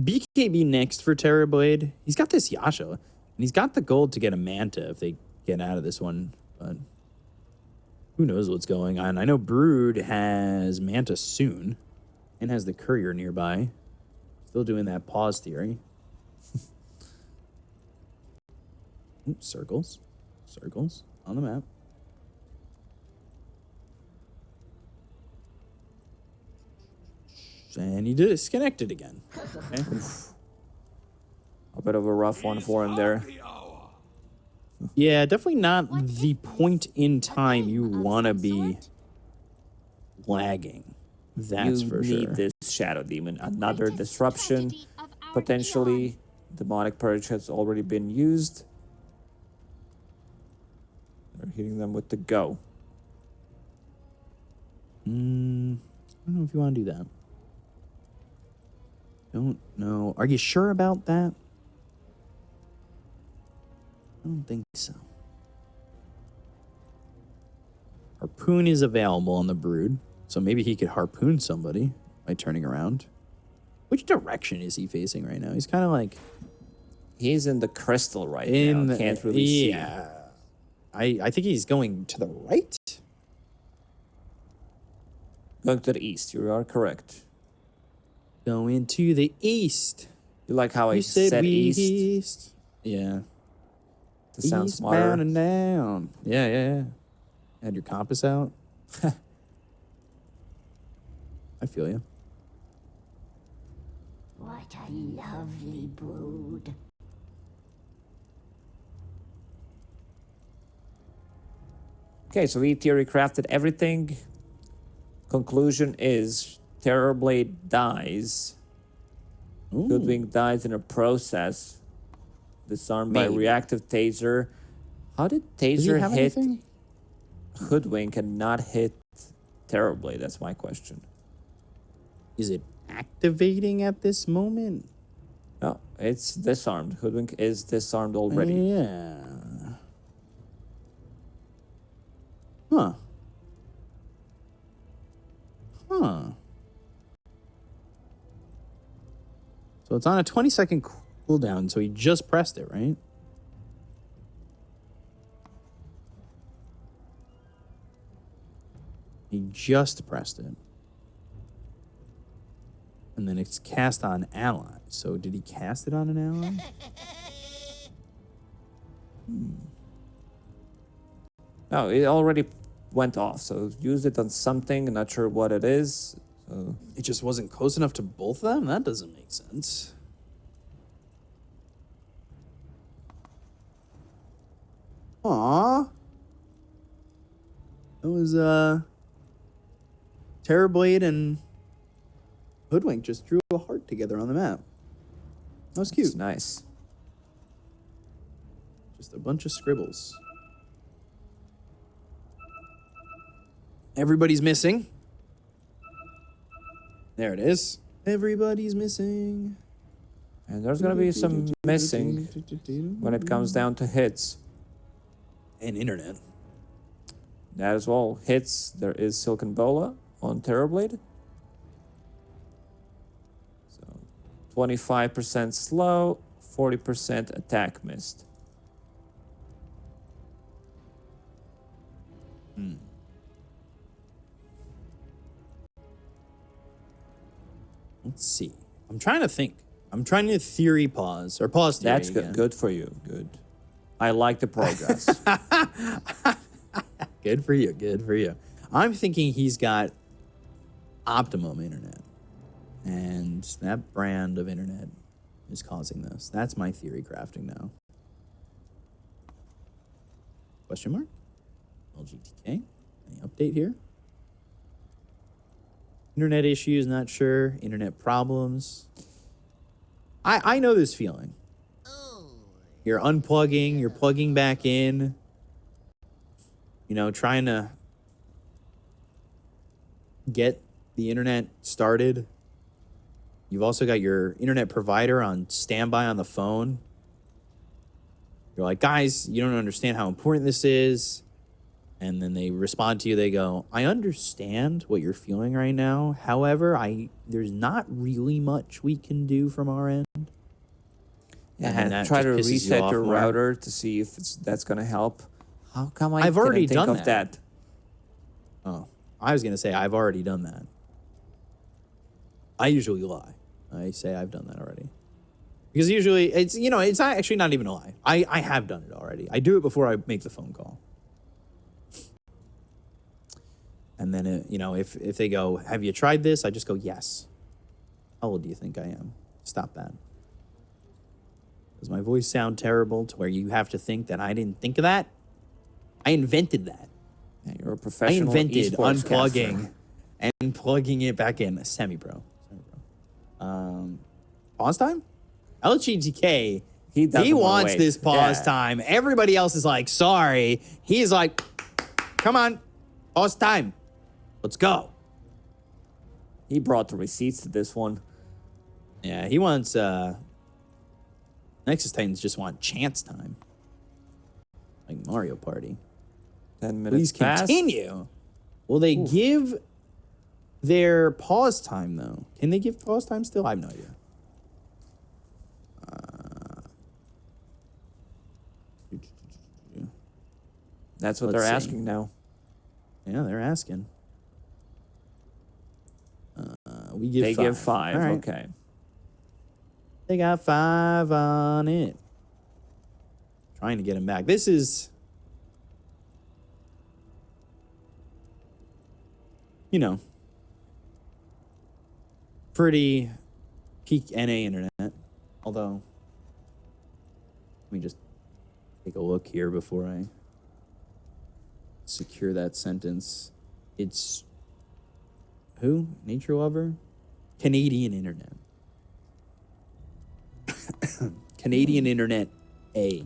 BKB next for Terrorblade. He's got this Yasha, and he's got the gold to get a Manta if they get out of this one, but who knows what's going on. I know Brood has Manta soon and has the Courier nearby. Still doing that pause theory. Ooh, circles. Circles on the map. And he disconnected again. Okay. A bit of a rough one for him there. Yeah, definitely not the point in time you want to be lagging. That's You for need sure. this Shadow Demon. Another disruption. Potentially, Demonic Purge has already been used. They're hitting them with the go. I don't know if you want to do that. Don't know. Are you sure about that? I don't think so. Harpoon is available on the Brood, so maybe he could harpoon somebody by turning around. Which direction is he facing right now? He's kind of like He's in the crystal right in now. Can't really see. Yeah. I think he's going to the right. Going to the east. You are correct. Going to the east. You like how I You said said we east east. Yeah. to sound Eastbound smarter? and down. Yeah. Had your compass out. I feel you. What a lovely brood. Okay, so we theory crafted everything. Conclusion is Terrorblade dies. Hoodwink dies in a process. Disarmed by Maybe. reactive taser. How did Does he taser have hit anything? Hoodwink and not hit Terrorblade? That's my question. Is it activating at this moment? No, it's disarmed. Hoodwink is disarmed already. Yeah. Huh. Huh. So it's on a 20-second cooldown, so he just pressed it, right? He just pressed it. And then it's cast on ally. So did he cast it on an ally? No, it already went off. So use it on something. Not sure what it is. So It just wasn't close enough to both of them? That doesn't make sense. Aww. It was, Terrorblade and Hoodwink just drew a heart together on the map. That was cute. it's nice. Just a bunch of scribbles. Everybody's missing. There it is. Everybody's missing. And there's going to be some missing when it comes down to hits. And internet. That as well. Hits, there is Silken Bola on Terrorblade. So 25% slow, 40% attack missed. Let's see. I'm trying to think. I'm trying to theory pause. Or pause theory That's good. again. Good for you. Good. I like the progress. Good for you. Good for you. I'm thinking he's got optimum internet. And that brand of internet is causing this. That's my theory crafting now. Question mark? LGTK? Any update here? Internet issues, not sure. Internet problems. I know this feeling. You're unplugging, you're plugging back in. You know, trying to get the internet started. You've also got your internet provider on standby on the phone. You're like, guys, you don't understand how important this is. And then they respond to you. They go, I understand what you're feeling right now. However, there's not really much we can do from our end. Yeah, try to reset your router to see if that's going to help. How come I've already didn't think done of that? Oh, I was going to say I've already done that. I usually lie. I say I've done that already. Because usually it's not actually not even a lie. I have done it already. I do it before I make the phone call. And then, if they go, have you tried this? I just go, yes. How old do you think I am? Stop that. Does my voice sound terrible to where you have to think that I didn't think of that? I invented that. Yeah, you're a professional. I invented esports unplugging caster. and plugging it back in. Semi-pro. Pause time? LGTK, He doesn't wanna wants wait. this pause Yeah. time. Everybody else is like, sorry. He's like, come on, pause time. Let's go. He brought the receipts to this one. Yeah, he wants, Nexus Titans just want chance time. Like Mario Party. 10 minutes Please past. continue. Will they give their pause time, though? Can they give pause time still? I have no idea. That's what Let's they're see. asking now. Yeah, they're asking. We give They five. give 5. All right. Okay. They got 5 on it. Trying to get him back. This is you know, pretty peak NA internet. Although, let me just take a look here before I secure that sentence. It's who? Nature lover? Canadian internet. Canadian internet A.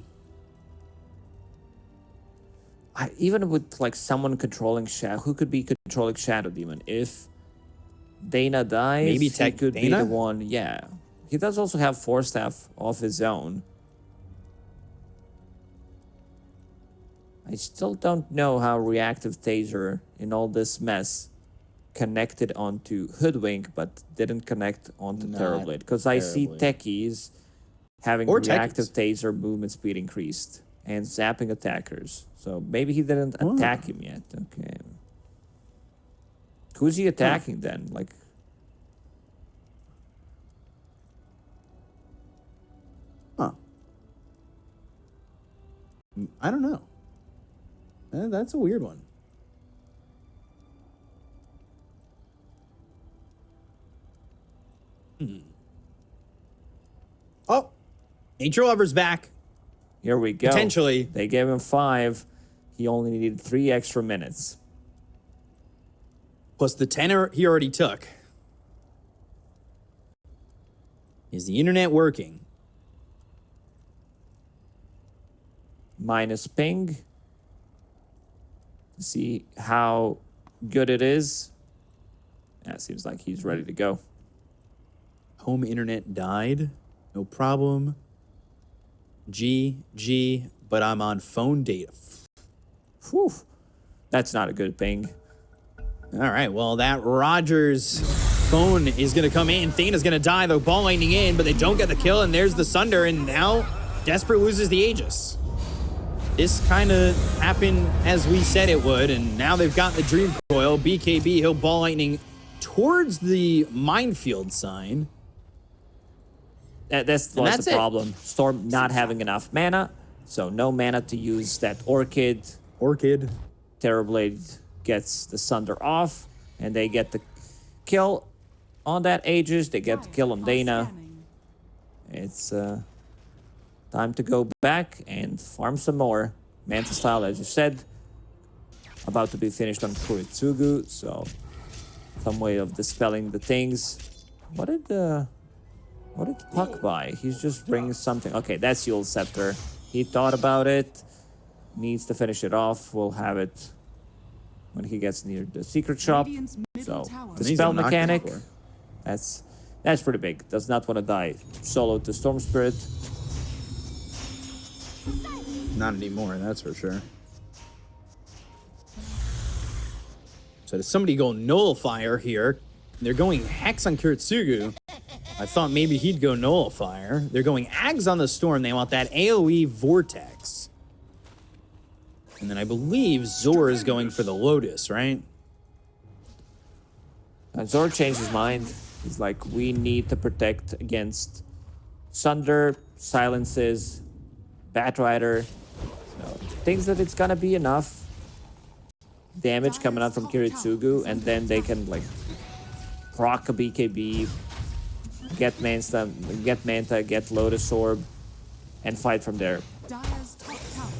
Even with like someone controlling Shadow, who could be controlling Shadow Demon? If Dana dies, maybe he could Dana? be the one. Yeah, he does also have Force Staff of his own. I still don't know how Reactive Taser in all this mess connected onto Hoodwink, but didn't connect onto Terrorblade. Because I see techies having Reactive Taser movement speed increased and zapping attackers. So maybe he didn't attack him yet. Okay. Who's he attacking then? Like, I don't know. That's a weird one. Oh, Nature Lover's back. here we go. Potentially. They gave him 5. He only needed 3 extra minutes. Plus the 10 he already took. Is the internet working? Minus ping. To see how good it is. Yeah, it seems like he's ready to go. Home internet died. No problem. GG, but I'm on phone data. Whew. That's not a good ping. All right, well, that Rogers phone is going to come in. Thena's going to die, though. Ball lightning in, but they don't get the kill, and there's the Sunder, and now Desperate loses the Aegis. This kind of happened as we said it would, and now they've got the Dream Coil. BKB, he'll Ball Lightning towards the Minefield sign. That's the problem. Storm not having enough mana, so no mana to use that Orchid. Terrorblade gets the Sunder off, and they get the kill on that Aegis. They get the kill on Dana. It's time to go back and farm some more. Manta style, as you said, about to be finished on Kuritsugu, so some way of dispelling the things. What did Puck buy? He's just bringing something. Okay, that's Yule's Scepter. He thought about it. Needs to finish it off. We'll have it when he gets near the secret shop. So the spell mechanic, that's pretty big. Does not want to die solo to Storm Spirit. Not anymore, that's for sure. So does somebody go Nullifier here? They're going Hex on Kuritsugu. I thought maybe he'd go Nullifier. They're going Ags on the Storm. They want that AoE Vortex. And then I believe Zor is going for the Lotus, right? Zor changed his mind. He's like, we need to protect against Sunder, Silences, Batrider. So, thinks that it's gonna be enough damage coming out from Kuritsugu, and then they can like proc a BKB, get Manta, get Lotus Orb, and fight from there.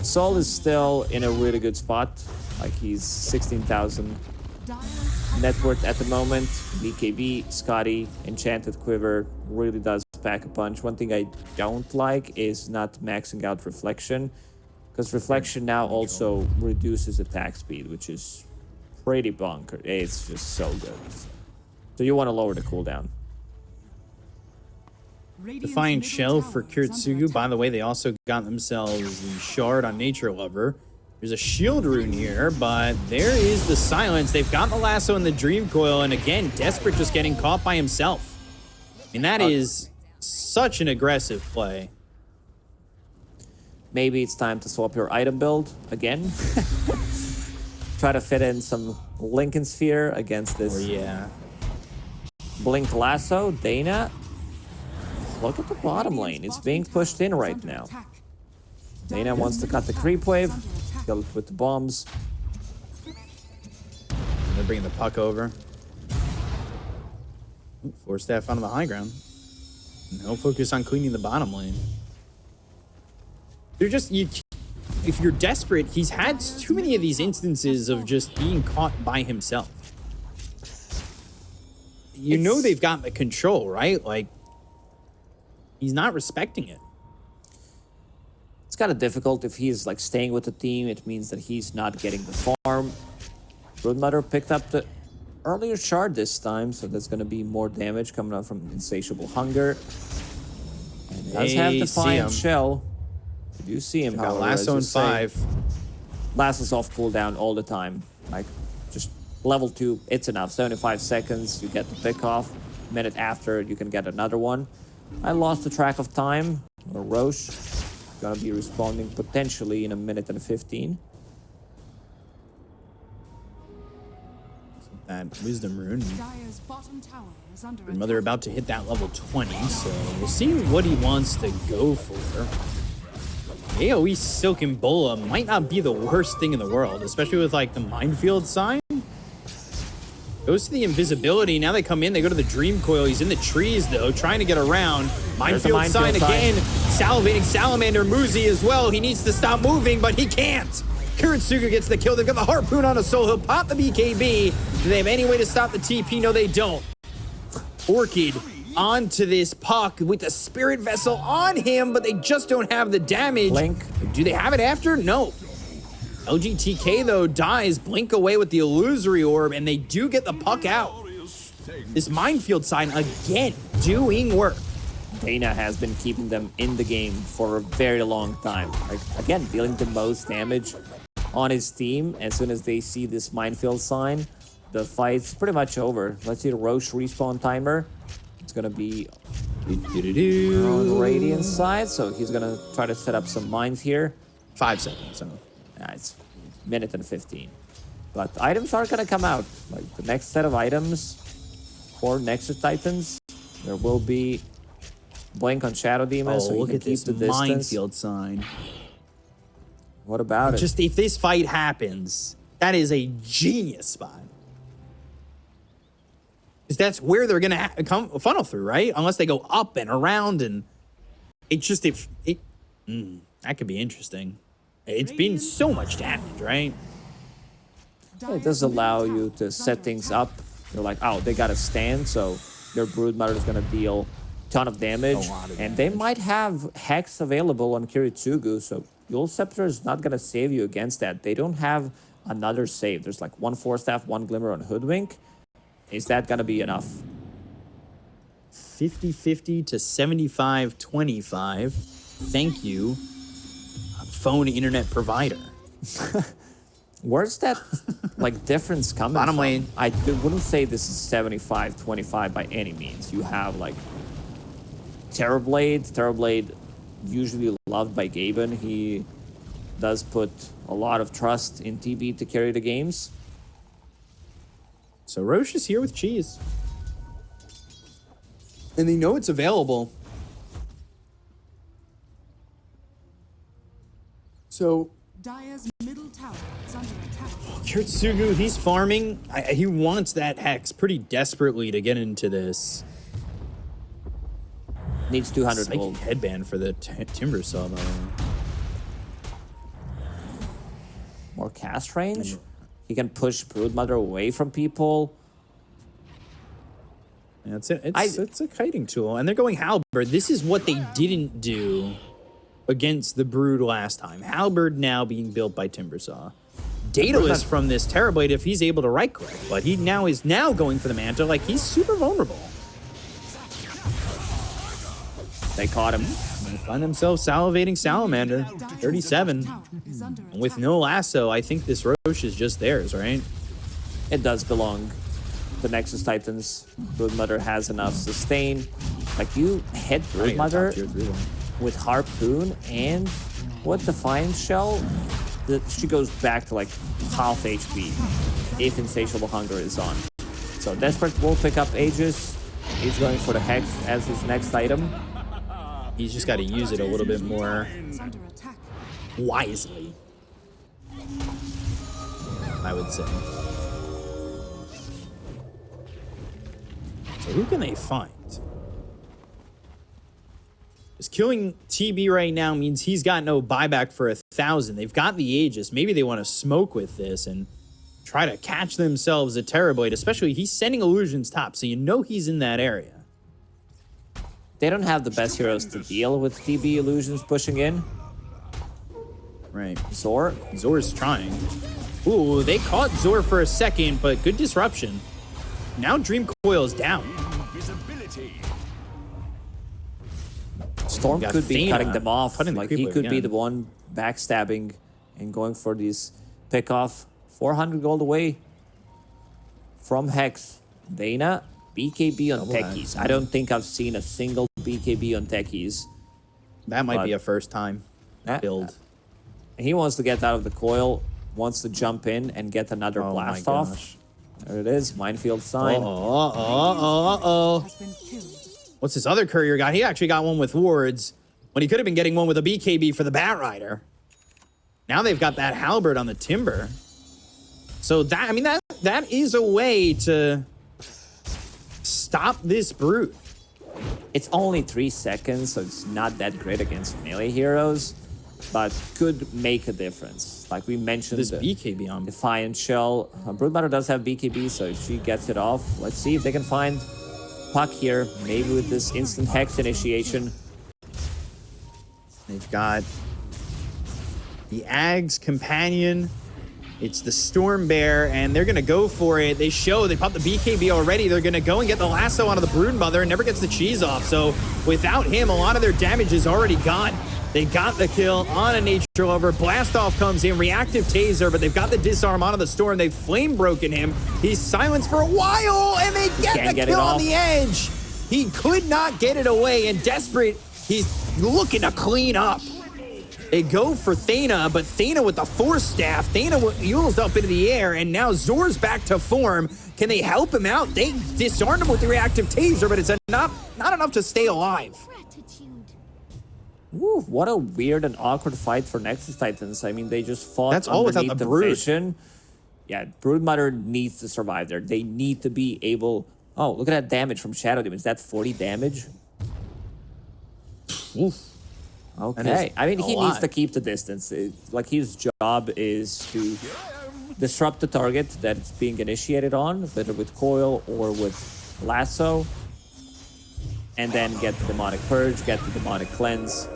Sol is still in a really good spot. Like, he's 16,000 net worth at the moment. BKB, Scotty, Enchanted Quiver really does pack a punch. One thing I don't like is not maxing out Reflection, because Reflection now also reduces attack speed, which is pretty bonkers. It's just so good. So you want to lower the cooldown. Defiant Shell for Kuritsugu. By the way, they also got themselves the Shard on Nature Lover. There's a shield rune here, but there is the silence. They've got the lasso and the Dream Coil, and again, Desperate just getting caught by himself. I mean, that is such an aggressive play. Maybe it's time to swap your item build again. Try to fit in some Lincoln Sphere against this Blink Lasso. Dana, look at the bottom lane. It's being pushed in right now. Dana wants to cut the creep wave, kill it with the bombs. they're bringing the puck over. Force staff onto the high ground. No focus on cleaning the bottom lane. They're just, if you're desperate, he's had too many of these instances of just being caught by himself. You know they've got the control, right? Like, he's not respecting it. It's kind of difficult if he's like staying with the team. It means that he's not getting the farm. Broodmother picked up the earlier shard this time, so there's going to be more damage coming out from Insatiable Hunger. And does have Defiant Shell. You do see him, got however, Lasso in 5. Lasso's off cooldown all the time. Like, just level 2, it's enough. 75 seconds, you get the pick off. A minute after, you can get another one. I lost the track of time. Roche gonna be responding potentially in a minute and 15. That Wisdom Rune. Dire's bottom tower is under Mother about to hit that level 20, so we'll see what he wants to go for. AoE Silk and Bola might not be the worst thing in the world, especially with like the Minefield sign. Goes to the invisibility. Now they come in, they go to the Dream Coil. He's in the trees though, trying to get around. Minefield sign again. Salivating Salamander. Muzi as well. He needs to stop moving, but he can't. Kuretsugu gets the kill. They've got the Harpoon on a soul. He'll pop the BKB. Do they have any way to stop the TP? No, they don't. Orchid onto this puck with the Spirit Vessel on him, but they just don't have the damage. Blink. Do they have it after? No. LGTK, though, dies. Blink away with the Illusory Orb, and they do get the puck out. This Minefield sign, again, doing work. Dana has been keeping them in the game for a very long time. Like, again, dealing the most damage on his team. As soon as they see this Minefield sign, the fight's pretty much over. Let's see the Roche respawn timer. It's gonna be on Radiant side, so he's gonna try to set up some mines here. 5 seconds. So. It's minute and 15. But items are gonna come out. Like the next set of items for Nexus Titans, there will be Blink on Shadow Demon, so he look can at keep this the distance. Minefield sign. What about it? Just if this fight happens, that is a genius spot. Because that's where they're going to come funnel through, right? Unless they go up and around, and it's just that could be interesting. It's been so much damage, right? It does allow you to set things up. You're like, oh, they got to stand, so your Broodmother is going to deal a ton of damage. And they might have Hex available on Kuretsugu, so Yule Scepter is not going to save you against that. They don't have another save. There's like 1 Force Staff, 1 Glimmer on Hoodwink. Is that going to be enough? 50-50 to 75-25. Thank you, phone internet provider. Where's that like difference coming Bottom from? lane. I wouldn't say this is 75-25 by any means. You have like Terrorblade. Terrorblade usually loved by Gaben. He does put a lot of trust in TB to carry the games. So Roche is here with cheese. And they know it's available. So Dire's middle tower is under attack. Kuretsugu, he's farming. He wants that Hex pretty desperately to get into this. Needs 200 Psychic gold. headband for the Timber Saw, by the way. More cast range. He can push Broodmother away from people. Yeah, that's it. It's a kiting tool. And they're going Halberd. This is what they didn't do against the Brood last time. Halberd now being built by Timbersaw. Daedalus from this Terrorblade if he's able to right click, but he now is going for the Manta. Like, he's super vulnerable. They caught him. They find themselves salivating Salamander. 37. And with no lasso, I think this Roche is just theirs, right? It does belong. The Nexus Titans. Broodmother has enough sustain. Like, you hit Broodmother with Harpoon and what Defiant Shell, she goes back to like half HP if Insatiable Hunger is on. So Desperate will pick up Aegis. He's going for the Hex as his next item. He's just got to use it a little bit more wisely, I would say. So who can they find? Because killing TB right now means he's got no buyback for 1,000. They've got the Aegis. Maybe they want to smoke with this and try to catch themselves a TerrorBlade, especially he's sending illusions top, so you know he's in that area. They don't have the best heroes to deal with TB illusions pushing in. Right. Zor's trying. Ooh, they caught Zor for a second, but good disruption. Now Dream Coil is down. Storm could be cutting them off. Like he could be again. the one backstabbing and going for these pick-off. 400 gold away from Hex. Dana, BKB on techies. I don't think I've seen a single BKB on techies. That might be a first time build. He wants to get out of the coil, wants to jump in and get another blast off. There it is, minefield sign. What's this other courier got? He actually got one with wards when he could have been getting one with a BKB for the Bat Rider. Now they've got that halberd on the Timber. So that, I mean, that is a way to stop this brute. It's only 3 seconds, so it's not that great against melee heroes, but could make a difference. Like we mentioned, this BKB on Defiant Shell. Broodmother does have BKB, so if she gets it off, let's see if they can find Puck here. Maybe with this instant Hex initiation. They've got the Ag's companion. It's the Storm Bear, and they're going to go for it. They popped the BKB already. They're going to go and get the lasso onto the Broodmother and never gets the cheese off. So without him, a lot of their damage is already gone. They got the kill on a Nature Lover. Blast Off comes in, reactive taser, but they've got the disarm onto the Storm. They've flame broken him. He's silenced for a while, and they get the kill on the edge. He could not get it away, and desperate, he's looking to clean up. They go for Thana, but Thana with the Force Staff. Thana mules up into the air, and now Zor's back to form. Can they help him out? They disarmed him with the reactive taser, but it's not enough to stay alive. Woo, what a weird and awkward fight for Nexus Titans. I mean, they just fought That's all without the Brood. vision. Yeah, Broodmother needs to survive there. They need to be able... Oh, look at that damage from Shadow Demon. Is that 40 damage? Oof. Okay. I mean, he needs to keep the distance. Like, his job is to disrupt the target that's being initiated on, whether with Coil or with Lasso. And then get the Demonic Purge, get the Demonic Cleanse.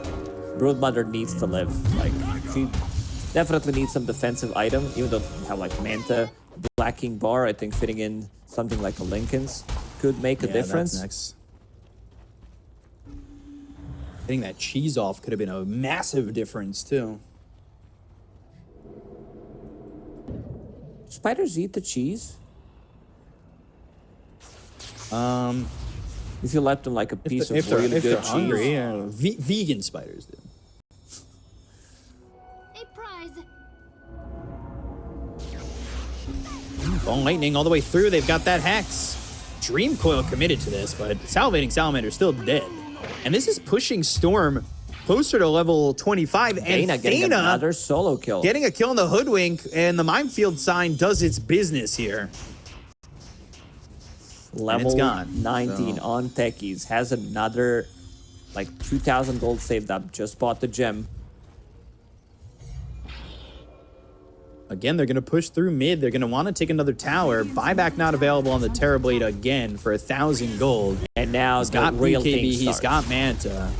Broodmother needs to live. Like, she definitely needs some defensive item, even though we have, like, Manta, Black King Bar. I think fitting in something like a Lincoln's could make a difference. That's next. Getting that cheese off could have been a massive difference, too. Spiders eat the cheese? If you left them like a piece of really good cheese. Hungry, yeah. Vegan spiders do. A prize. Ball lightning all the way through. They've got that Hex. Dream Coil committed to this, but Salivating Salamander is still dead. And this is pushing Storm closer to level 25. And Dana getting another solo kill. Getting a kill on the Hoodwink, and the Minefield sign does its business here. Level 19 on techies. Has another, like, 2,000 gold saved up. Just bought the gem. Again, they're going to push through mid. They're going to want to take another tower. Buyback not available on the TerrorBlade again for 1,000 gold. And now he's got real BKB. thing He's starts. got Manta.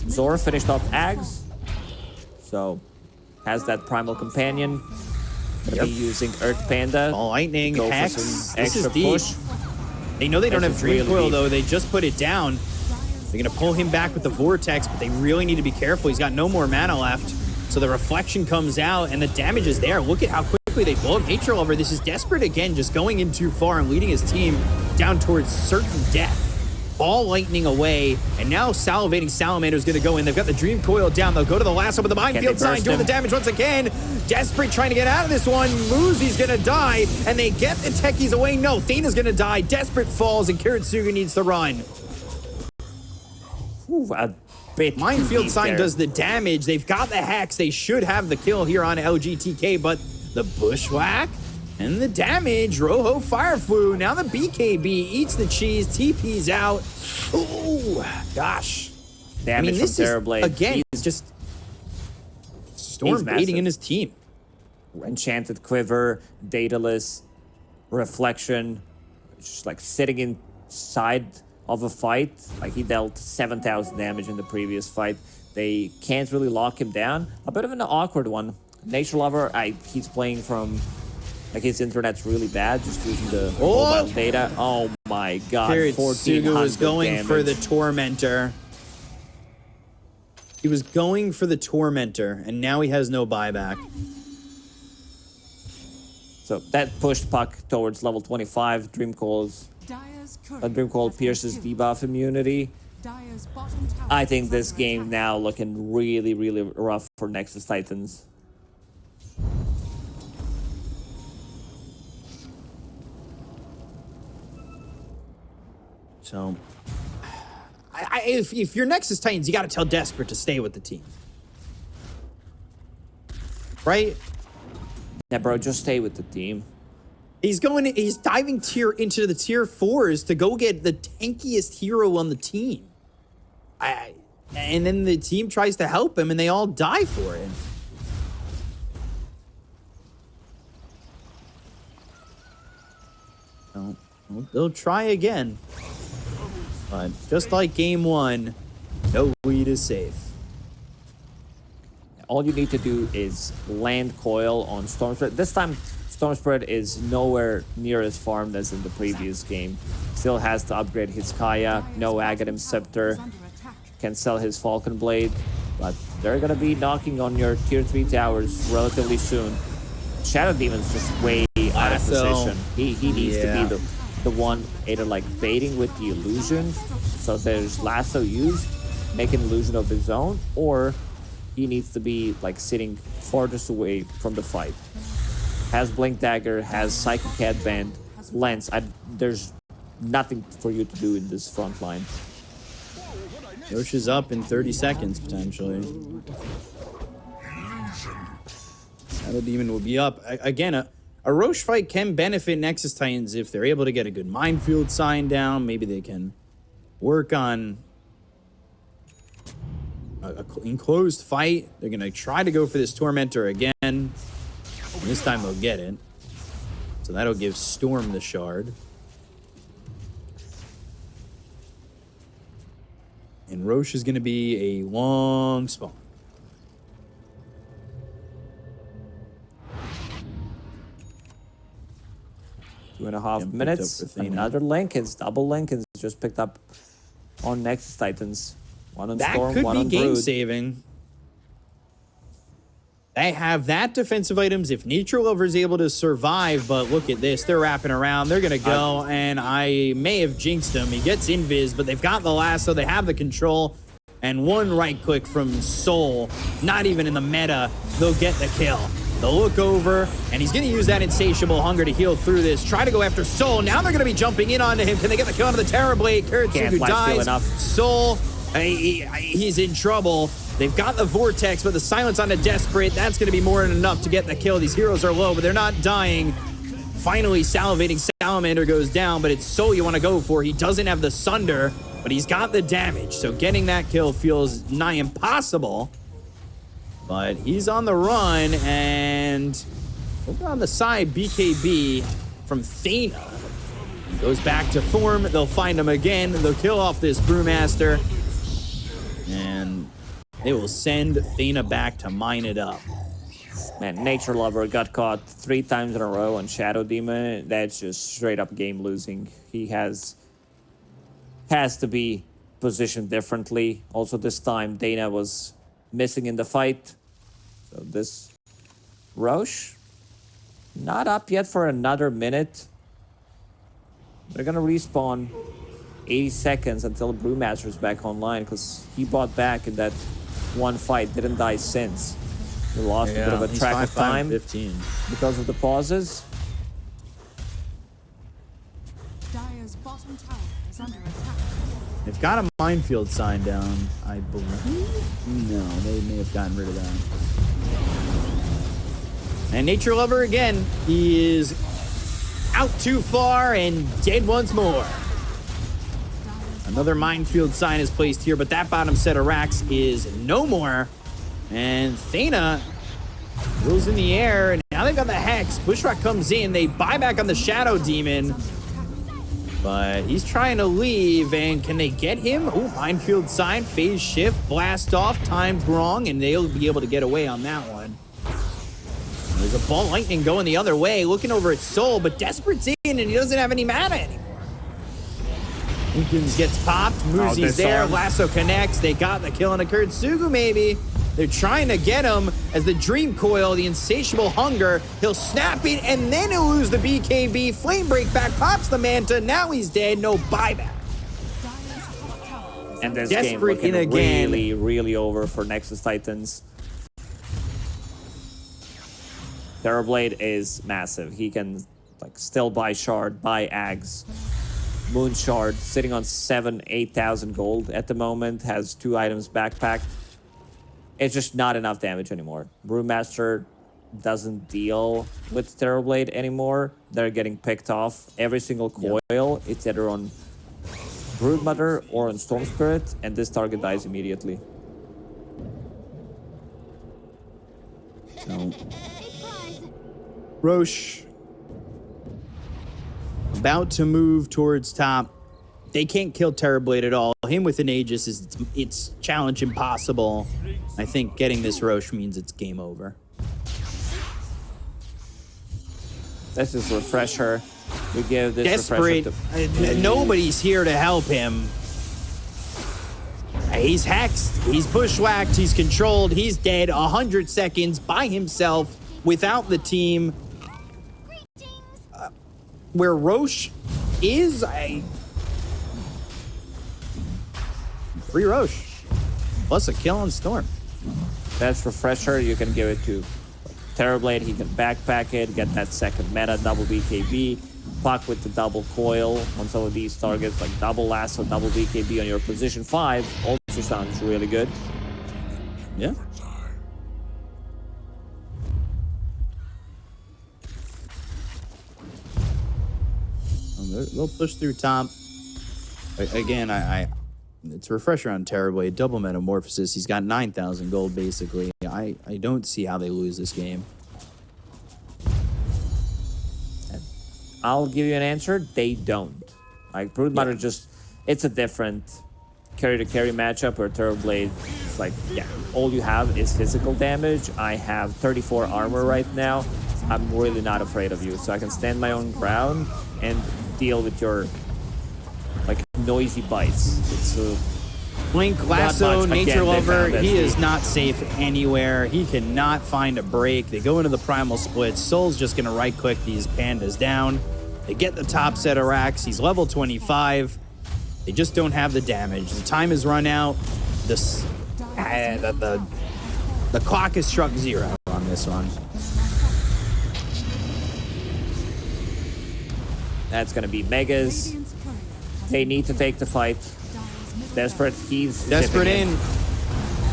Zor finished off Ags. So, has that Primal Companion. Gonna be using Earth Panda. Ball lightning, Go Hex. for some This extra is deep. push. They know they don't have This is Dream really Coil, deep. though. They just put it down. They're going to pull him back with the Vortex, but they really need to be careful. He's got no more mana left. So the reflection comes out, and the damage is there. Look at how quickly they blow up Nature Lover. This is desperate again, just going in too far and leading his team down towards certain death. Ball lightning away, and now Salivating Salamander is going to go in. They've got the Dream Coil down. They'll go to the lasso, but the Minefield sign doing the damage once again. Desperate trying to get out of this one. Muzi's going to die, and they get the techies away. No, Thana's going to die. Desperate falls, and Kiritsugu needs to run. Ooh, a bit Minefield sign there. does the damage. They've got the Hex. They should have the kill here on LGTK, but the Bushwhack And the damage, Rojo Fire Flu. Now the BKB eats the cheese, TP's out. Ooh, gosh. Damage from Terrorblade. Again, he's just Storm baiting in his team. Enchanted Quiver, Daedalus, Reflection, just like sitting inside of a fight. Like he dealt 7,000 damage in the previous fight. They can't really lock him down. A bit of an awkward one. Nature Lover, he's playing from... Like his internet's really bad, just using the mobile data. Oh my god, 1400 was going damage. for the Tormentor. He was going for the Tormentor, and now he has no buyback. So that pushed Puck towards level 25. Dreamcall pierces debuff immunity. I think this game now looking really, really rough for Nexus Titans. So, if you're Nexus Titans, you got to tell Desperate to stay with the team. Right? Yeah, bro, just stay with the team. He's diving into the tier 4s to go get the tankiest hero on the team. And then the team tries to help him and they all die for it. No, they'll try again. But just like game 1, no weed is safe. All you need to do is land coil on Storm Spread. This time, Storm Spread is nowhere near as farmed as in the previous game. Still has to upgrade his Kaya, no Aghanim Scepter, can sell his Falcon Blade, but they're gonna be knocking on your tier 3 towers relatively soon. Shadow Demon's just way out of position. He needs to be the one either like baiting with the illusion, so there's lasso used, make an illusion of his own, or he needs to be like sitting farthest away from the fight. Has Blink Dagger, has Psychic Headband, Lens. There's nothing for you to do in this front line. Roche is up in 30 seconds, potentially. Shadow Demon will be up. Again, a Roche fight can benefit Nexus Titans if they're able to get a good minefield sign down. Maybe they can work on a enclosed fight. They're going to try to go for this Tormentor again. And this time they'll get it. So that'll give Storm the shard. And Roche is going to be a long spawn. 2.5 minutes. Another Lincoln's, double Lincoln's just picked up on Nexus Titans. One on Storm, one on Brood. That could be game saving. They have that defensive items if Nature Lover is able to survive, but look at this. They're wrapping around. They're going to go, and I may have jinxed him. He gets invis, but they've got the lasso. They have the control, and one right click from Soul, not even in the meta, they'll get the kill. They'll look over, and he's going to use that insatiable hunger to heal through this. Try to go after Soul. Now they're going to be jumping in onto him. Can they get the kill onto the Terrorblade? Kuretsugu dies. Soul, he's in trouble. They've got the Vortex, but the silence on the Desperate, that's going to be more than enough to get the kill. These heroes are low, but they're not dying. Finally, Salivating Salamander goes down, but it's Soul you want to go for. He doesn't have the Sunder, but he's got the damage, so getting that kill feels nigh impossible. But he's on the run, and over on the side, BKB from Thena. He goes back to form. They'll find him again. They'll kill off this Brewmaster. And they will send Thena back to mine it up. Man, Nature Lover got caught 3 times in a row on Shadow Demon. That's just straight up game losing. He has to be positioned differently. Also this time, Dana was missing in the fight. So this Roche, not up yet for another minute. They're gonna respawn 80 seconds until Brewmaster's back online, because he bought back in that one fight, didn't die since. He lost a bit of a track of time 15 because of the pauses. Dire's bottom tower is under attack. They've got a minefield sign down, I believe. No, they may have gotten rid of that. And Nature Lover again, he is out too far and dead once more. Another minefield sign is placed here, but that bottom set of racks is no more. And Thena goes in the air, and now they've got the Hex. Bushrock comes in. They buy back on the Shadow Demon, but he's trying to leave, and can they get him? Oh, minefield sign, phase shift, blast off, timed wrong, and they'll be able to get away on that one. There's a ball lightning going the other way, looking over at Soul, but Desperate's in, and he doesn't have any mana anymore. Wiggins gets popped, Muzi's there, Lasso connects, they got the kill on occurred. Sugu maybe. They're trying to get him as the Dream Coil, the insatiable hunger. He'll snap it, and then he'll lose the BKB. Flame Break back, pops the Manta. Now he's dead, no buyback. And this Desperate game in again. really, really over for Nexus Titans. Terrorblade is massive. He can like still buy Shard, buy Ags. Moon Shard sitting on 8,000 gold at the moment, has 2 items backpacked. It's just not enough damage anymore. Brewmaster doesn't deal with Terrorblade anymore. They're getting picked off. Every single coil, it's either on Broodmother or on Storm Spirit, and this target dies immediately. So, Roche about to move towards top. They can't kill Terrorblade at all. Him with an Aegis is it's challenge impossible. I think getting this Roche means it's game over. This is Refresher. We give this Desperate. Refresher to... Nobody's here to help him. He's hexed. He's bushwhacked. He's controlled. He's dead. 100 seconds by himself without the team. Where Roche is, free Roche. Plus a kill on Storm. That's Refresher. You can give it to Terrorblade. He can backpack it, get that second meta, double BKB. Puck with the double coil on some of these targets, like double lasso, double BKB on your position 5. Also sounds really good. Yeah. They'll push through top. Again, it's a Refresher on Terrorblade, double Metamorphosis. He's got 9,000 gold, basically. I don't see how they lose this game. I'll give you an answer. They don't. Like, Broodmother just... It's a different carry-to-carry matchup where Terrorblade is like, yeah, all you have is physical damage. I have 34 armor right now. I'm really not afraid of you, so I can stand my own ground and deal with your like noisy bites. It's Blink, Lasso, Nature Again, Lover, he is not safe anywhere. He cannot find a break. They go into the Primal Split. Soul's just going to right-click these pandas down. They get the top set of racks. He's level 25. They just don't have the damage. The time has run out. The clock has struck 0 on this one. That's going to be Megas. They need to take the fight. Desperate, he's Desperate in.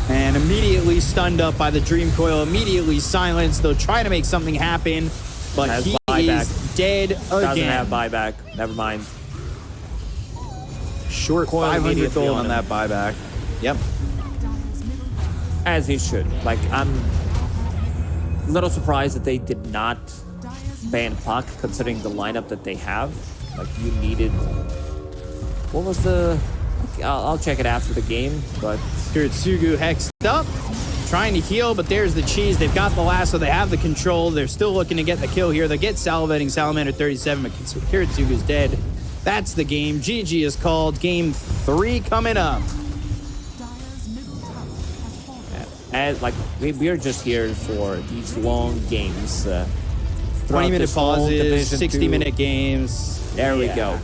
And immediately stunned up by the Dream Coil. Immediately silenced. They'll try to make something happen. But he is dead again. Doesn't have buyback. Never mind. Short Coil 500 gold on him. that buyback. Yep. As he should. Like, I'm a little surprised that they did not ban Puck, considering the lineup that they have. Like, you needed... What was the... I'll check it after the game, but... Sugu hexed up, trying to heal, but there's the cheese. They've got the lasso. They have the control. They're still looking to get the kill here. They get salivating Salamander 37, but Kiritsugu's dead. That's the game. GG is called. Game 3 coming up. And, like, we're just here for these long games. 20-minute pauses, 60-minute games. There we go.